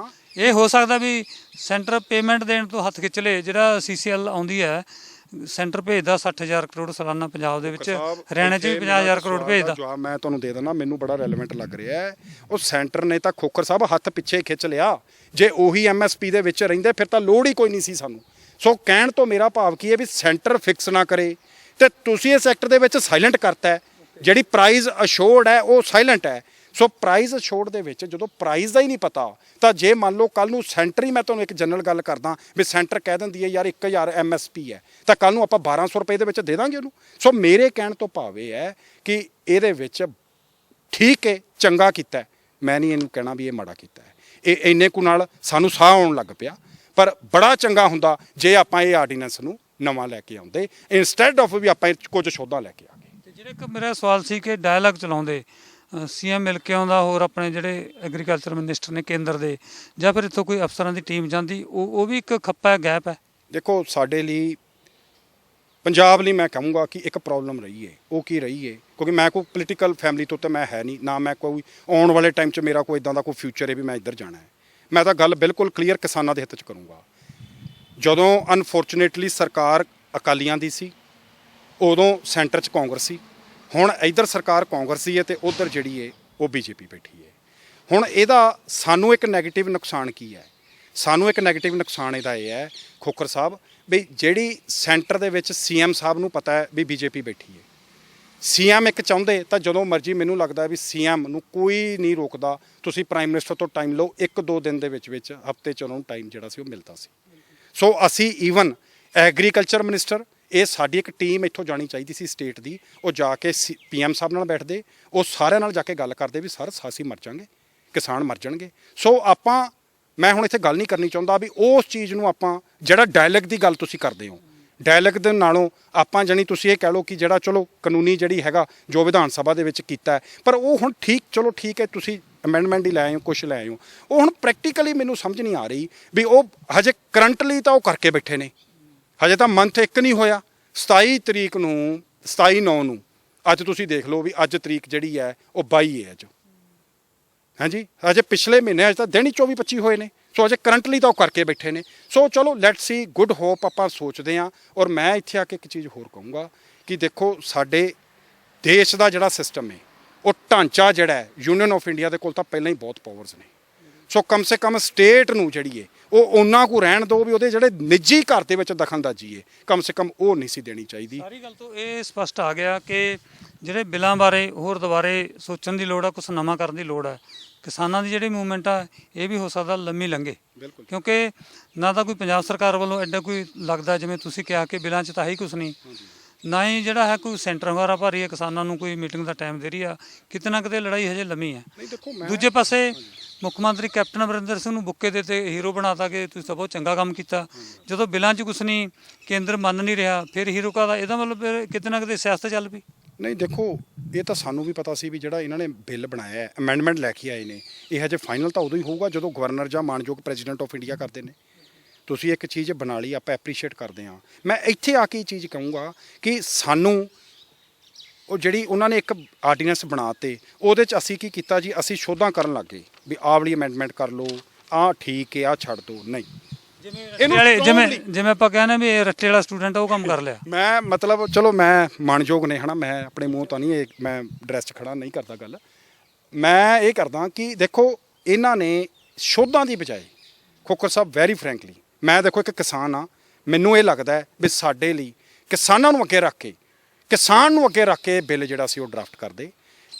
ਇਹ ਹੋ ਸਕਦਾ ਵੀ ਸੈਂਟਰ ਪੇਮੈਂਟ ਦੇਣ ਤੋਂ ਹੱਥ ਖਿੱਚ ਲੇ। ਜਿਹੜਾ ਸੀਸੀਐਲ ਆਉਂਦੀ ਹੈ ਸੈਂਟਰ ਭੇਜਦਾ 60,000 ਕਰੋੜ ਸਾਲਾਨਾ ਪੰਜਾਬ ਦੇ ਵਿੱਚ, ਹਰਿਆਣਾ 'ਚ ਵੀ 50,000 ਕਰੋੜ ਭੇਜਦਾ। ਜਵਾਬ ਮੈਂ ਤੁਹਾਨੂੰ ਦੇ ਦਿੰਦਾ, ਮੈਨੂੰ ਬੜਾ ਰੈਲੇਵੈਂਟ ਲੱਗ ਰਿਹਾ ਹੈ। ਉਹ ਸੈਂਟਰ ਨੇ ਤਾਂ ਖੋਖਰ ਸਾਹਿਬ ਹੱਥ ਪਿੱਛੇ ਖਿੱਚ ਲਿਆ। ਜੇ ਉਹੀ ਐਮਐਸਪੀ ਦੇ ਵਿੱਚ ਰਹਿੰਦੇ ਫਿਰ ਤਾਂ ਲੋੜ ਹੀ ਕੋਈ ਨਹੀਂ ਸੀ ਸਾਨੂੰ। ਸੋ ਕਹਿਣ ਤੋਂ ਮੇਰਾ ਭਾਵ ਕੀ ਹੈ ਵੀ ਸੈਂਟਰ ਫਿਕਸ ਨਾ ਕਰੇ ਤੇ ਤੁਸੀਂ ਇਸ ਸੈਕਟਰ ਦੇ ਵਿੱਚ ਸਾਇਲੈਂਟ ਕਰਤਾ। ਜਿਹੜੀ ਪ੍ਰਾਈਜ਼ ਅਸ਼ੋਰਡ ਹੈ ਉਹ ਸਾਇਲੈਂਟ ਹੈ। ਸੋ ਪ੍ਰਾਈਜ਼ ਅਸ਼ੋਰਡ ਦੇ ਵਿੱਚ ਜਦੋਂ ਪ੍ਰਾਈਜ਼ ਦਾ ਹੀ ਨਹੀਂ ਪਤਾ ਤਾਂ ਜੇ ਮੰਨ ਲਓ ਕੱਲ ਨੂੰ ਸੈਂਟਰ ਹੀ, ਮੈਂ ਤੁਹਾਨੂੰ ਇੱਕ ਜਨਰਲ ਗੱਲ ਕਰਦਾ ਵੀ ਸੈਂਟਰ ਕਹਿ ਦਿੰਦੀ ਹੈ ਯਾਰ 1000 ਐਮਐਸਪੀ ਹੈ ਤਾਂ ਕੱਲ ਨੂੰ ਆਪਾਂ 1200 ਰੁਪਏ ਦੇ ਵਿੱਚ ਦੇ ਦਾਂਗੇ ਉਹਨੂੰ। ਸੋ ਮੇਰੇ ਕਹਿਣ ਤੋਂ ਭਾਵ ਇਹ ਹੈ ਕਿ ਇਹਦੇ ਵਿੱਚ ਠੀਕ ਹੈ, ਚੰਗਾ ਕੀਤਾ। ਮੈਂ ਨਹੀਂ ਇਹਨੂੰ ਕਹਿਣਾ ਵੀ ਇਹ ਮਾੜਾ ਕੀਤਾ ਹੈ। ਇਹ ਇੰਨੇ ਕੁ ਨਾਲ ਸਾਨੂੰ ਸਾਹ ਆਉਣ ਲੱਗ ਪਿਆ, ਪਰ ਬੜਾ ਚੰਗਾ ਹੁੰਦਾ ਜੇ ਆਪਾਂ ਇਹ ਆਰਡੀਨੈਂਸ ਨੂੰ ਨਵਾਂ ਲੈ ਕੇ ਆਉਂਦੇ ਇੰਸਟੈਡ ਆਫ ਵੀ ਆਪਾਂ ਕੁਝ ਸੋਧਾਂ ਲੈ ਕੇ ਆ ਗਏ। ਜਿਹੜਾ ਇੱਕ ਮੇਰਾ ਸਵਾਲ ਸੀ ਕਿ ਡਾਇਲਾਗ ਚਲਾਉਂਦੇ ਸੀਐਮ ਮਿਲ ਕੇ ਆਉਂਦਾ, ਹੋਰ ਆਪਣੇ ਜਿਹੜੇ ਐਗਰੀਕਲਚਰ ਮਿਨਿਸਟਰ ਨੇ ਕੇਂਦਰ ਦੇ, ਜਾਂ ਫਿਰ ਇੱਥੋਂ ਕੋਈ ਅਫਸਰਾਂ ਦੀ ਟੀਮ ਜਾਂਦੀ, ਉਹ ਵੀ ਇੱਕ ਖੱਪਾ ਗੈਪ ਹੈ। ਦੇਖੋ ਸਾਡੇ ਲਈ ਪੰਜਾਬ ਲਈ ਮੈਂ ਕਹੂੰਗਾ ਕਿ ਇੱਕ ਪ੍ਰੋਬਲਮ ਰਹੀ ਹੈ। ਉਹ ਕੀ ਰਹੀ ਹੈ? ਕਿਉਂਕਿ ਮੈਂ ਕੋਈ ਪੋਲੀਟੀਕਲ ਫੈਮਿਲੀ ਤੋਂ ਤਾਂ ਮੈਂ ਹੈ ਨਹੀਂ, ਨਾ ਮੈਂ ਕੋਈ ਆਉਣ ਵਾਲੇ ਟਾਈਮ 'ਚ ਮੇਰਾ ਕੋਈ ਇੱਦਾਂ ਦਾ ਕੋਈ ਫਿਊਚਰ ਹੈ ਵੀ ਮੈਂ ਇੱਧਰ ਜਾਣਾ ਹੈ। ਮੈਂ ਤਾਂ ਗੱਲ ਬਿਲਕੁਲ ਕਲੀਅਰ ਕਿਸਾਨਾਂ ਦੇ ਹਿੱਤ 'ਚ ਕਰੂੰਗਾ। ਜਦੋਂ ਅਨਫੋਰਚੂਨੇਟਲੀ ਸਰਕਾਰ ਅਕਾਲੀਆਂ ਦੀ ਸੀ ਉਦੋਂ ਸੈਂਟਰ 'ਚ ਕਾਂਗਰਸ ਸੀ। ਹੁਣ ਇੱਧਰ ਸਰਕਾਰ ਕਾਂਗਰਸ ਦੀ ਹੈ ਅਤੇ ਉੱਧਰ ਜਿਹੜੀ ਹੈ ਉਹ ਬੀਜੇਪੀ ਬੈਠੀ ਹੈ। ਹੁਣ ਇਹਦਾ ਸਾਨੂੰ ਇੱਕ ਨੈਗੇਟਿਵ ਨੁਕਸਾਨ ਕੀ ਹੈ? ਸਾਨੂੰ ਇੱਕ ਨੈਗੇਟਿਵ ਨੁਕਸਾਨ ਇਹਦਾ ਇਹ ਹੈ ਖੋਖਰ ਸਾਹਿਬ ਵੀ ਜਿਹੜੀ ਸੈਂਟਰ ਦੇ ਵਿੱਚ ਸੀਐਮ ਸਾਹਿਬ ਨੂੰ ਪਤਾ ਹੈ ਵੀ ਬੀਜੇਪੀ ਬੈਠੀ ਹੈ। ਸੀਐਮ ਇੱਕ ਚਾਹੁੰਦੇ ਤਾਂ ਜਦੋਂ ਮਰਜ਼ੀ, ਮੈਨੂੰ ਲੱਗਦਾ ਵੀ ਸੀਐਮ ਨੂੰ ਕੋਈ ਨਹੀਂ ਰੋਕਦਾ। ਤੁਸੀਂ ਪ੍ਰਾਈਮ ਮਿਨਿਸਟਰ ਤੋਂ ਟਾਈਮ ਲਓ, 1-2 ਦਿਨ ਦੇ ਵਿੱਚ ਹਫ਼ਤੇ 'ਚ ਉਹਨਾਂ ਨੂੰ ਟਾਈਮ ਜਿਹੜਾ ਸੀ ਉਹ ਮਿਲਦਾ ਸੀ। ਸੋ ਅਸੀਂ ਈਵਨ ਐਗਰੀਕਲਚਰ ਮਿਨਿਸਟਰ, ਇਹ ਸਾਡੀ ਇੱਕ ਟੀਮ ਇੱਥੋਂ ਜਾਣੀ ਚਾਹੀਦੀ ਸੀ ਸਟੇਟ ਦੀ, ਉਹ ਜਾ ਕੇ ਪੀਐਮ ਸਾਹਿਬ ਨਾਲ ਬੈਠਦੇ, ਉਹ ਸਾਰਿਆਂ ਨਾਲ ਜਾ ਕੇ ਗੱਲ ਕਰਦੇ ਵੀ ਸਰ ਅਸੀਂ ਮਰ ਜਾਵਾਂਗੇ, ਕਿਸਾਨ ਮਰ ਜਾਣਗੇ। ਸੋ ਮੈਂ ਹੁਣ ਇੱਥੇ ਗੱਲ ਨਹੀਂ ਕਰਨੀ ਚਾਹੁੰਦਾ ਵੀ ਉਸ ਚੀਜ਼ ਨੂੰ ਆਪਾਂ ਜਿਹੜਾ ਡਾਇਲੌਗ ਦੀ ਗੱਲ ਤੁਸੀਂ ਕਰਦੇ ਹੋ, ਡਾਇਲੌਗ ਦੇ ਨਾਲੋਂ ਆਪਾਂ ਜਾਣੀ ਤੁਸੀਂ ਇਹ ਕਹਿ ਲਓ ਕਿ ਜਿਹੜਾ ਚਲੋ ਕਾਨੂੰਨੀ ਜਿਹੜੀ ਹੈਗਾ ਜੋ ਵਿਧਾਨ ਸਭਾ ਦੇ ਵਿੱਚ ਕੀਤਾ ਹੈ, ਪਰ ਉਹ ਹੁਣ ਚਲੋ ਠੀਕ ਹੈ, ਤੁਸੀਂ ਅਮੈਂਡਮੈਂਟ ਹੀ ਲੈ ਆਏ ਹੋ, ਕੁਛ ਲੈ ਆਏ ਹੋ, ਉਹ ਹੁਣ ਪ੍ਰੈਕਟੀਕਲੀ ਮੈਨੂੰ ਸਮਝ ਨਹੀਂ ਆ ਰਹੀ ਵੀ ਉਹ ਹਜੇ ਕਰੰਟਲੀ ਤਾਂ ਉਹ ਕਰਕੇ ਬੈਠੇ ਨੇ। ਹਜੇ ਤਾਂ ਮੰਥ 1 ਨਹੀਂ ਹੋਇਆ। 27/9 ਨੂੰ ਅੱਜ ਤੁਸੀਂ ਦੇਖ ਲਓ ਵੀ ਅੱਜ ਤਰੀਕ ਜਿਹੜੀ ਹੈ ਉਹ 22 ਹੈ ਅੱਜ। ਹਾਂਜੀ, ਅਜੇ ਪਿਛਲੇ ਮਹੀਨੇ ਅੱਜ ਤਾਂ ਦਿਨ ਹੀ 24-25 ਹੋਏ ਨੇ। ਸੋ ਅਜੇ ਕਰੰਟਲੀ ਤਾਂ ਉਹ ਕਰਕੇ ਬੈਠੇ ਨੇ। ਸੋ ਚਲੋ ਲੈਟਸ ਸੀ, ਗੁੱਡ ਹੋਪ ਆਪਾਂ ਸੋਚਦੇ ਹਾਂ। ਔਰ ਮੈਂ ਇੱਥੇ ਆ ਕੇ ਇੱਕ ਚੀਜ਼ ਹੋਰ ਕਹੂੰਗਾ ਕਿ ਦੇਖੋ ਸਾਡੇ ਦੇਸ਼ ਦਾ ਜਿਹੜਾ ਸਿਸਟਮ ਹੈ ਉਹ ਢਾਂਚਾ ਜਿਹੜਾ ਹੈ, ਯੂਨੀਅਨ ਆਫ ਇੰਡੀਆ ਦੇ ਕੋਲ ਤਾਂ ਪਹਿਲਾਂ ਹੀ ਬਹੁਤ ਪਾਵਰਸ ਨੇ। ਸੋ ਕਮ ਸੇ ਕਮ ਸਟੇਟ ਨੂੰ ਜਿਹੜੀ ਏ ਉਹ ਉਹਨਾਂ ਕੋ ਰਹਿਣ ਦਿਓ ਵੀ ਉਹਦੇ ਜਿਹੜੇ ਨਿੱਜੀ ਘਰ ਦੇ ਵਿੱਚ ਦਖਲਅੰਦਾਜ਼ੀ ਏ ਕਮ ਸੇ ਕਮ ਉਹ ਨਹੀਂ ਸੀ ਦੇਣੀ ਚਾਹੀਦੀ। ਸਾਰੀ ਗੱਲ ਤੋਂ ਇਹ ਸਪਸ਼ਟ ਆ ਗਿਆ ਕਿ ਜਿਹੜੇ ਬਿੱਲਾਂ ਬਾਰੇ ਹੋਰ ਦੁਬਾਰੇ ਸੋਚਣ ਦੀ ਲੋੜ ਆ, ਕੁਛ ਨਵਾਂ ਕਰਨ ਦੀ ਲੋੜ ਹੈ। ਕਿਸਾਨਾਂ ਦੀ ਜਿਹੜੀ ਮੂਵਮੈਂਟ ਆ ਇਹ ਵੀ ਹੋ ਸਕਦਾ ਲੰਮੀ ਲੰਘੇ, ਬਿਲਕੁਲ ਕਿਉਂਕਿ ਨਾ ਤਾਂ ਕੋਈ ਪੰਜਾਬ ਸਰਕਾਰ ਵੱਲੋਂ ਐਡਾ ਕੋਈ ਲੱਗਦਾ ਜਿਵੇਂ ਤੁਸੀਂ ਕਿਹਾ ਕਿ ਬਿੱਲਾਂ 'ਚ ਤਾਂ ਹੈ ਹੀ ਕੁਛ ਨਹੀਂ, ਨਾ ਹੀ ਜਿਹੜਾ ਹੈ ਕੋਈ ਸੈਂਟਰ ਹੰਗਾਰਾ ਭਰ ਰਹੀ ਹੈ ਕਿਸਾਨਾਂ ਨੂੰ, ਕੋਈ ਮੀਟਿੰਗ ਦਾ ਟਾਈਮ ਦੇ ਰਹੀ ਆ। ਕਿਤੇ ਨਾ ਕਿਤੇ ਲੜਾਈ ਹਜੇ ਲੰਮੀ ਹੈ। ਨਹੀਂ ਦੇਖੋ ਮੈਂ ਦੂਜੇ ਪਾਸੇ ਮੁੱਖ ਮੰਤਰੀ ਕੈਪਟਨ ਅਮਰਿੰਦਰ ਸਿੰਘ ਨੂੰ ਬੁੱਕੇ ਦੇ ਤੇ ਹੀਰੋ ਬਣਾਤਾ ਕਿ ਤੁਸੀਂ ਤਾਂ ਬਹੁਤ ਚੰਗਾ ਕੰਮ ਕੀਤਾ। ਜਦੋਂ ਬਿੱਲਾਂ 'ਚ ਕੁਛ ਨਹੀਂ, ਕੇਂਦਰ ਮੰਨ ਨਹੀਂ ਰਿਹਾ, ਫਿਰ ਹੀਰੋ ਕਾਹਦਾ? ਇਹਦਾ ਮਤਲਬ ਫਿਰ ਕਿਤੇ ਨਾ ਕਿਤੇ ਸਿਆਸਤ ਚੱਲ ਪਈ। ਨਹੀਂ ਦੇਖੋ ਇਹ ਤਾਂ ਸਾਨੂੰ ਵੀ ਪਤਾ ਸੀ ਵੀ ਜਿਹੜਾ ਇਹਨਾਂ ਨੇ ਬਿੱਲ ਬਣਾਇਆ ਹੈ, ਅਮੈਂਡਮੈਂਟ ਲੈ ਕੇ ਆਏ ਨੇ, ਇਹ ਹਜੇ ਫਾਈਨਲ ਤਾਂ ਉਦੋਂ ਹੀ ਹੋਊਗਾ ਜਦੋਂ ਗਵਰਨਰ ਜਾਂ ਮਾਨਯੋਗ ਪ੍ਰੈਜ਼ੀਡੈਂਟ ਆਫ ਇੰਡੀਆ ਕਰਦੇ ਨੇ। ਤੁਸੀਂ ਇੱਕ ਚੀਜ਼ ਬਣਾ ਲਈ, ਆਪਾਂ ਐਪਰੀਸ਼ੀਏਟ ਕਰਦੇ ਹਾਂ। ਮੈਂ ਇੱਥੇ ਆ ਕੇ ਇਹ ਚੀਜ਼ ਕਹੂੰਗਾ ਕਿ ਸਾਨੂੰ ਉਹ ਜਿਹੜੀ ਉਹਨਾਂ ਨੇ ਇੱਕ ਆਰਡੀਨੈਂਸ ਬਣਾਤੇ, ਉਹਦੇ 'ਚ ਅਸੀਂ ਕੀ ਕੀਤਾ ਜੀ, ਅਸੀਂ ਸ਼ੋਧਾਂ ਕਰਨ ਲੱਗ ਗਏ ਵੀ ਆਹ ਵਾਲੀ ਅਮੈਂਡਮੈਂਟ ਕਰ ਲਓ, ਆਹ ਠੀਕ ਹੈ, ਆਹ ਛੱਡ ਦਿਓ। ਨਹੀਂ ਜਿਵੇਂ ਆਪਾਂ ਕਹਿੰਦੇ ਵੀ ਇਹ ਰੱਟੇ ਵਾਲਾ ਸਟੂਡੈਂਟ ਉਹ ਕੰਮ ਕਰ ਲਿਆ। ਮੈਂ ਮਤਲਬ ਚਲੋ ਮੈਂ ਮਾਨਯੋਗ ਨੇ ਹਨਾ, ਮੈਂ ਆਪਣੇ ਮੂੰਹ ਤੋਂ ਨਹੀਂ ਇਹ ਮੈਂ ਡਰੈਸ 'ਚ ਖੜਾ ਨਹੀਂ ਕਰਦਾ ਗੱਲ। ਮੈਂ ਇਹ ਕਰਦਾ ਕਿ ਦੇਖੋ ਇਹਨਾਂ ਨੇ ਸ਼ੋਧਾਂ ਦੀ ਬਜਾਏ, ਖੋਖਰ ਸਾਹਿਬ ਵੈਰੀ ਫਰੈਂਕਲੀ, ਮੈਂ ਦੇਖੋ ਇੱਕ ਕਿਸਾਨ ਆ, ਮੈਨੂੰ ਇਹ ਲੱਗਦਾ ਹੈ ਵੀ ਸਾਡੇ ਲਈ ਕਿਸਾਨਾਂ ਨੂੰ ਅੱਗੇ ਰੱਖ ਕੇ, ਕਿਸਾਨ ਨੂੰ ਅੱਗੇ ਰੱਖ ਕੇ ਬਿੱਲ ਜਿਹੜਾ ਸੀ ਉਹ ਡਰਾਫਟ ਕਰਦੇ।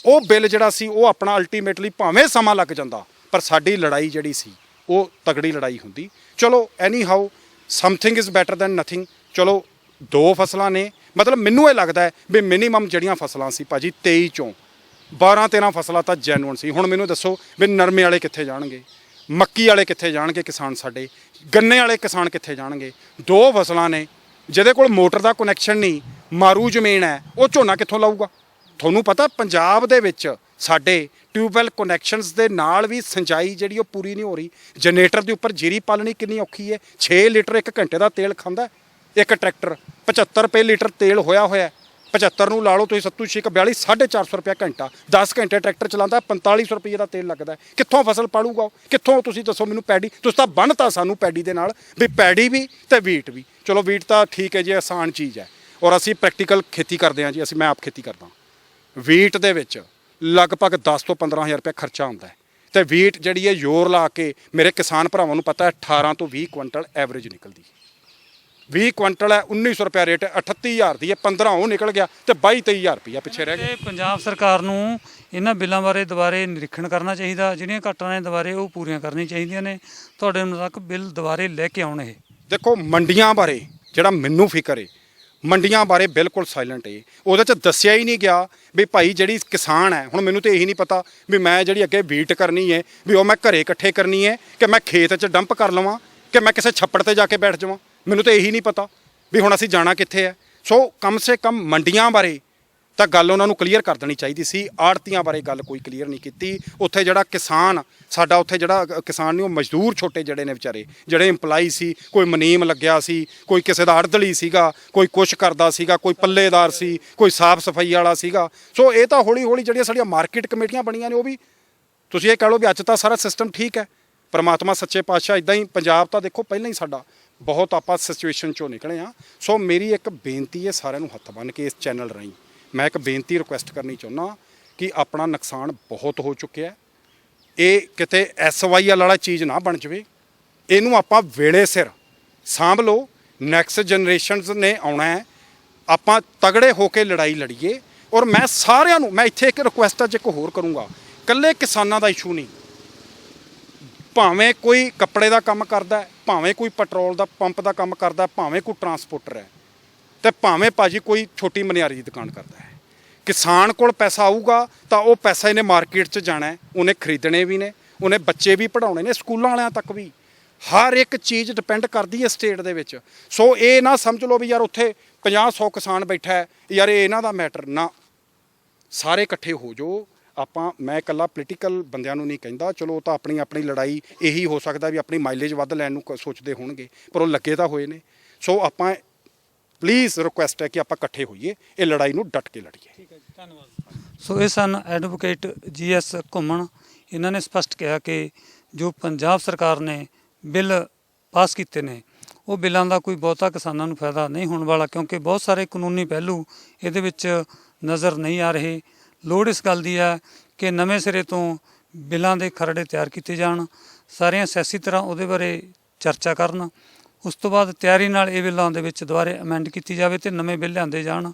ਉਹ ਬਿੱਲ ਜਿਹੜਾ ਸੀ ਉਹ ਆਪਣਾ ਅਲਟੀਮੇਟਲੀ ਭਾਵੇਂ ਸਮਾਂ ਲੱਗ ਜਾਂਦਾ, ਪਰ ਸਾਡੀ ਲੜਾਈ ਜਿਹੜੀ ਸੀ ਉਹ ਤਗੜੀ ਲੜਾਈ ਹੁੰਦੀ। ਚਲੋ anyhow something is better than nothing. ਚਲੋ 2 ਫਸਲਾਂ ਨੇ, ਮਤਲਬ ਮੈਨੂੰ ਇਹ ਲੱਗਦਾ ਹੈ ਵੀ ਮਿਨੀਮਮ ਜਿਹੜੀਆਂ ਫਸਲਾਂ ਸੀ ਭਾਜੀ 23 ਚੋਂ 12-13 ਫਸਲਾਂ ਤਾਂ ਜੈਨੂਅਨ ਸੀ। ਹੁਣ ਮੈਨੂੰ ਦੱਸੋ ਵੀ ਨਰਮੇ ਵਾਲੇ ਕਿੱਥੇ ਜਾਣਗੇ, ਮੱਕੀ ਵਾਲੇ ਕਿੱਥੇ ਜਾਣਗੇ ਕਿਸਾਨ, ਸਾਡੇ ਗੰਨੇ ਵਾਲੇ ਕਿਸਾਨ ਕਿੱਥੇ ਜਾਣਗੇ? 2 ਫਸਲਾਂ ਨੇ, ਜਿਹਦੇ ਕੋਲ ਮੋਟਰ ਦਾ ਕਨੈਕਸ਼ਨ ਨਹੀਂ, ਮਾਰੂ ਜ਼ਮੀਨ ਹੈ, ਉਹ ਝੋਨਾ ਕਿੱਥੋਂ ਲਾਊਗਾ? ਤੁਹਾਨੂੰ ਪਤਾ ਪੰਜਾਬ ਦੇ ਵਿੱਚ ਸਾਡੇ ਟਿਊਬਵੈਲ ਕਨੈਕਸ਼ਨਸ ਦੇ ਨਾਲ ਵੀ ਸਿੰਚਾਈ ਜਿਹੜੀ ਉਹ ਪੂਰੀ ਨਹੀਂ ਹੋ ਰਹੀ। ਜਨਰੇਟਰ ਦੇ ਉੱਪਰ ਜੀਰੀ ਪਾਲਣੀ ਕਿੰਨੀ ਔਖੀ ਹੈ। 6 ਲੀਟਰ 1 ਘੰਟੇ ਦਾ ਤੇਲ ਖਾਂਦਾ ਇੱਕ ਟਰੈਕਟਰ। 75 ਰੁਪਏ ਲੀਟਰ ਤੇਲ ਹੋਇਆ ਹੋਇਆ। 75 ਨੂੰ ਲਾ ਲਓ ਤੁਸੀਂ, 7 6 42 450 ਰੁਪਏ ਘੰਟਾ। 10 ਘੰਟੇ ਟਰੈਕਟਰ ਚਲਾਉਂਦਾ, 4500 ਰੁਪਏ ਦਾ ਤੇਲ ਲੱਗਦਾ। ਕਿੱਥੋਂ ਫਸਲ ਪਾਲੂਗਾ? ਕਿੱਥੋਂ? ਤੁਸੀਂ ਦੱਸੋ ਮੈਨੂੰ। ਪੈਡੀ ਤੁਸੀਂ ਤਾਂ ਬੰਨ੍ਹਤਾ ਸਾਨੂੰ ਪੈਡੀ ਦੇ ਨਾਲ ਵੀ ਪੈਡੀ ਵੀ ਤੇ ਵੀਟ ਵੀ। ਚਲੋ ਵੀਟ ਤਾਂ ਠੀਕ ਹੈ ਜੀ, ਆਸਾਨ ਚੀਜ਼ ਹੈ ਔਰ ਅਸੀਂ ਪ੍ਰੈਕਟੀਕਲ ਖੇਤੀ ਕਰਦੇ ਹਾਂ ਜੀ। ਮੈਂ ਆਪ ਖੇਤੀ ਕਰਦਾ। ਵੀਟ ਦੇ ਵਿੱਚ ਲਗਭਗ 10 ਤੋਂ 15,000 ਰੁਪਏ ਖਰਚਾ ਹੁੰਦਾ ਹੈ ਤੇ ਵੀਟ ਜਿਹੜੀ ਹੈ ਜ਼ੋਰ ਲਾ ਕੇ ਮੇਰੇ ਕਿਸਾਨ ਭਰਾਵਾਂ ਨੂੰ ਪਤਾ ਹੈ 18 ਤੋਂ 20 ਕੁਇੰਟਲ ਐਵਰੇਜ ਨਿਕਲਦੀ ਹੈ। 20 ਕੁਇੰਟਲ ਹੈ 1900 ਰੁਪਏ ਰੇਟ, 38,000 ਦੀ ਹੈ, 15 ਉਹ ਨਿਕਲ ਗਿਆ ਤੇ 22-23,000 ਰੁਪਇਆ ਪਿੱਛੇ ਰਹਿ ਗਿਆ। ਪੰਜਾਬ ਸਰਕਾਰ ਨੂੰ ਇਹਨਾਂ ਬਿੱਲਾਂ ਬਾਰੇ ਦੁਬਾਰੇ ਨਿਰੀਖਣ ਕਰਨਾ ਚਾਹੀਦਾ। ਜਿਹੜੀਆਂ ਘਾਟਾਂ ਨੇ ਦੁਬਾਰੇ ਉਹ ਪੂਰੀਆਂ ਕਰਨੀਆਂ ਚਾਹੀਦੀਆਂ ਨੇ। ਤੁਹਾਡੇ ਮੁਤਾਬਕ ਬਿੱਲ ਦੁਬਾਰੇ ਲੈ ਕੇ ਆਉਣ। ਇਹ ਦੇਖੋ ਮੰਡੀਆਂ ਬਾਰੇ ਜਿਹੜਾ ਮੈਨੂੰ ਫਿਕਰ ਹੈ, ਮੰਡੀਆਂ ਬਾਰੇ ਬਿਲਕੁਲ ਸਾਇਲੈਂਟ ਹੈ। ਉਹਦੇ 'ਚ ਦੱਸਿਆ ਹੀ ਨਹੀਂ ਗਿਆ ਵੀ ਭਾਈ ਜਿਹੜੀ ਕਿਸਾਨ ਹੈ, ਹੁਣ ਮੈਨੂੰ ਤਾਂ ਇਹੀ ਨਹੀਂ ਪਤਾ ਵੀ ਮੈਂ ਜਿਹੜੀ ਅੱਗੇ ਵੀਟ ਕਰਨੀ ਹੈ ਵੀ ਉਹ ਮੈਂ ਘਰੇ ਇਕੱਠੇ ਕਰਨੀ ਹੈ ਕਿ ਮੈਂ ਖੇਤ 'ਚ ਡੰਪ ਕਰ ਲਵਾਂ ਕਿ ਮੈਂ ਕਿਸੇ ਛੱਪੜ ਤੇ ਜਾ ਕੇ ਬੈਠ ਜਾਵਾਂ। ਮੈਨੂੰ ਤਾਂ ਇਹੀ ਨਹੀਂ ਪਤਾ ਵੀ ਹੁਣ ਅਸੀਂ ਜਾਣਾ ਕਿੱਥੇ ਹੈ। ਸੋ ਕਮ ਸੇ ਕਮ ਮੰਡੀਆਂ ਬਾਰੇ ਤਾਂ ਗੱਲ ਉਹਨਾਂ ਨੂੰ ਕਲੀਅਰ ਕਰ ਦੇਣੀ ਚਾਹੀਦੀ ਸੀ। ਆੜਤੀਆਂ ਬਾਰੇ ਗੱਲ ਕੋਈ ਕਲੀਅਰ ਨਹੀਂ ਕੀਤੀ। ਉੱਥੇ ਜਿਹੜਾ ਕਿਸਾਨ ਸਾਡਾ, ਉੱਥੇ ਜਿਹੜਾ ਕਿਸਾਨ ਨਹੀਂ ਉਹ ਮਜ਼ਦੂਰ ਛੋਟੇ ਜਿਹੜੇ ਨੇ ਵਿਚਾਰੇ, ਜਿਹੜੇ ਇੰਪਲਾਈ ਸੀ, ਕੋਈ ਮੁਨੀਮ ਲੱਗਿਆ ਸੀ, ਕੋਈ ਕਿਸੇ ਦਾ ਅੜਦਲੀ ਸੀਗਾ, ਕੋਈ ਕੁਛ ਕਰਦਾ ਸੀਗਾ, ਕੋਈ ਪੱਲੇਦਾਰ ਸੀ, ਕੋਈ ਸਾਫ਼ ਸਫਾਈ ਵਾਲਾ ਸੀਗਾ। ਸੋ ਇਹ ਤਾਂ ਹੌਲੀ ਹੌਲੀ ਜਿਹੜੀਆਂ ਸਾਡੀਆਂ ਮਾਰਕੀਟ ਕਮੇਟੀਆਂ ਬਣੀਆਂ ਨੇ ਉਹ ਵੀ ਤੁਸੀਂ ਇਹ ਕਹਿ ਲਓ ਵੀ ਅੱਜ ਤਾਂ ਸਾਰਾ ਸਿਸਟਮ ਠੀਕ ਹੈ। ਪਰਮਾਤਮਾ ਸੱਚੇ ਪਾਤਸ਼ਾਹ ਇੱਦਾਂ ਹੀ। ਪੰਜਾਬ ਤਾਂ ਦੇਖੋ ਪਹਿਲਾਂ ਹੀ ਸਾਡਾ ਬਹੁਤ ਆਪਾਂ ਸਿਚੁਏਸ਼ਨ 'ਚੋਂ ਨਿਕਲੇ ਹਾਂ। ਸੋ ਮੇਰੀ ਇੱਕ ਬੇਨਤੀ ਹੈ ਸਾਰਿਆਂ ਨੂੰ ਹੱਥ ਬੰਨ੍ਹ ਕੇ ਇਸ ਚੈਨਲ ਰਾਹੀਂ ਮੈਂ ਇੱਕ ਬੇਨਤੀ ਰਿਕੁਐਸਟ ਕਰਨੀ ਚਾਹੁੰਦਾ ਕਿ ਆਪਣਾ ਨੁਕਸਾਨ ਬਹੁਤ ਹੋ ਚੁੱਕਿਆ। ਇਹ ਕਿਤੇ SYL ਵਾਲਾ ਚੀਜ਼ ਨਾ ਬਣ ਜਾਵੇ। ਇਹਨੂੰ ਆਪਾਂ ਵੇਲੇ ਸਿਰ ਸਾਂਭ ਲਓ। ਨੈਕਸਟ ਜਨਰੇਸ਼ਨਸ ਨੇ ਆਉਣਾ ਹੈ। ਆਪਾਂ ਤਗੜੇ ਹੋ ਕੇ ਲੜਾਈ ਲੜੀਏ। ਔਰ ਮੈਂ ਸਾਰਿਆਂ ਨੂੰ, ਮੈਂ ਇੱਥੇ ਇੱਕ ਰਿਕੁਐਸਟ ਅੱਜ ਇੱਕ ਹੋਰ ਕਰੂੰਗਾ, ਇਕੱਲੇ ਕਿਸਾਨਾਂ ਦਾ ਇਸ਼ੂ ਨਹੀਂ, ਭਾਵੇਂ ਕੋਈ ਕੱਪੜੇ ਦਾ ਕੰਮ ਕਰਦਾ, ਭਾਵੇਂ ਕੋਈ ਪੈਟਰੋਲ ਦਾ ਪੰਪ ਦਾ ਕੰਮ ਕਰਦਾ, ਭਾਵੇਂ ਕੋਈ ਟਰਾਂਸਪੋਰਟਰ ਹੈ ਤੇ ਭਾਵੇਂ ਭਾਜੀ ਕੋਈ ਛੋਟੀ ਮਨਿਆਰੀ ਦੀ ਦੁਕਾਨ ਕਰਦਾ ਹੈ। ਕਿਸਾਨ ਕੋਲ ਪੈਸਾ ਆਊਗਾ ਤਾਂ ਉਹ ਪੈਸਾ ਇਹਨੇ ਮਾਰਕੀਟ 'ਚ ਜਾਣਾ ਹੈ, ਉਹਨੇ ਖਰੀਦਣੇ ਵੀ ਨੇ, ਉਹਨੇ ਬੱਚੇ ਵੀ ਪੜ੍ਹਾਉਣੇ ਨੇ, ਸਕੂਲਾਂ ਵਾਲਿਆਂ ਤੱਕ ਵੀ। ਹਰ ਇੱਕ ਚੀਜ਼ ਡਿਪੈਂਡ ਕਰਦੀ ਹੈ ਸਟੇਟ ਦੇ ਵਿੱਚ। ਸੋ ਇਹ ਨਾ ਸਮਝ ਲਓ ਵੀ ਯਾਰ ਉੱਥੇ 50-100 ਕਿਸਾਨ ਬੈਠਾ ਹੈ, ਯਾਰ ਇਹ ਇਹਨਾਂ ਦਾ ਮੈਟਰ ਨਾ। ਸਾਰੇ ਇਕੱਠੇ ਹੋ ਜਾਓ। ਆਪਾਂ, ਮੈਂ ਇਕੱਲਾ ਪੋਲੀਟੀਕਲ ਬੰਦਿਆਂ ਨੂੰ ਨਹੀਂ ਕਹਿੰਦਾ, ਚਲੋ ਉਹ ਤਾਂ ਆਪਣੀ ਆਪਣੀ ਲੜਾਈ, ਇਹੀ ਹੋ ਸਕਦਾ ਵੀ ਆਪਣੀ ਮਾਈਲੇਜ ਵੱਧ ਲੈਣ ਨੂੰ ਸੋਚਦੇ ਹੋਣਗੇ, ਪਰ ਉਹ ਲੱਗੇ ਤਾਂ ਹੋਏ ਨੇ। ਸੋ ਆਪਾਂ ਪਲੀਜ਼ ਰਿਕੁਐਸਟ ਹੈ ਕਿ ਆਪਾਂ ਇਕੱਠੇ ਹੋਈਏ, ਇਹ ਲੜਾਈ ਨੂੰ ਡਟ ਕੇ ਲੜੀਏ। ਠੀਕ ਹੈ ਜੀ, ਧੰਨਵਾਦ। ਸੋ ਇਹ ਸਨ ਐਡਵੋਕੇਟ GS ਘੁੰਮਣ। ਇਹਨਾਂ ਨੇ ਸਪਸ਼ਟ ਕਿਹਾ ਕਿ ਜੋ ਪੰਜਾਬ ਸਰਕਾਰ ਨੇ ਬਿੱਲ ਪਾਸ ਕੀਤੇ ਨੇ ਉਹ ਬਿੱਲਾਂ ਦਾ ਕੋਈ ਬਹੁਤਾ ਕਿਸਾਨਾਂ ਨੂੰ ਫਾਇਦਾ ਨਹੀਂ ਹੋਣ ਵਾਲਾ, ਕਿਉਂਕਿ ਬਹੁਤ ਸਾਰੇ ਕਾਨੂੰਨੀ ਪਹਿਲੂ ਇਹਦੇ ਵਿੱਚ ਨਜ਼ਰ ਨਹੀਂ ਆ ਰਹੇ। ਲੋੜ ਇਸ ਗੱਲ ਦੀ ਹੈ ਕਿ ਨਵੇਂ ਸਿਰੇ ਤੋਂ ਬਿੱਲਾਂ ਦੇ ਖਰੜੇ ਤਿਆਰ ਕੀਤੇ ਜਾਣ। ਸਾਰੀਆਂ ਸਿਆਸੀ ਤਰ੍ਹਾਂ ਉਹਦੇ ਬਾਰੇ ਚਰਚਾ ਕਰਨ। ਉਸ ਤੋਂ ਬਾਅਦ ਤਿਆਰੀ ਨਾਲ ਇਹ ਬਿੱਲਾਂ ਦੇ ਵਿੱਚ ਦੁਬਾਰੇ ਅਮੈਂਡ ਕੀਤੀ ਜਾਵੇ ਤੇ ਨਵੇਂ ਬਿੱਲ ਲਿਆਂਦੇ ਜਾਣ।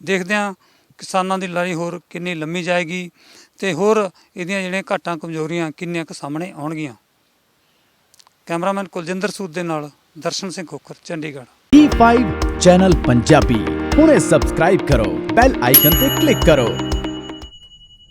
ਦੇਖਦੇ ਹਾਂ ਕਿਸਾਨਾਂ ਦੀ ਲੜਾਈ ਹੋਰ ਕਿੰਨੀ ਲੰਮੀ ਜਾਏਗੀ ਤੇ ਹੋਰ ਇਹਦੀਆਂ ਜਿਹੜੀਆਂ ਘਾਟਾਂ ਕਮਜ਼ੋਰੀਆਂ ਕਿੰਨੀਆਂ ਕੁ ਸਾਹਮਣੇ ਆਉਣਗੀਆਂ। ਕੈਮਰਾਮੈਨ ਕੁਲਜਿੰਦਰ ਸੂਦ ਦੇ ਨਾਲ ਦਰਸ਼ਨ ਸਿੰਘ ਖੋਖਰ, ਚੰਡੀਗੜ੍ਹ। E5 ਚੈਨਲ ਪੰਜਾਬੀ ਹੁਣੇ ਸਬਸਕ੍ਰਾਈਬ ਕਰੋ, ਬੈਲ ਆਈਕਨ ਤੇ ਕਲਿੱਕ ਕਰੋ।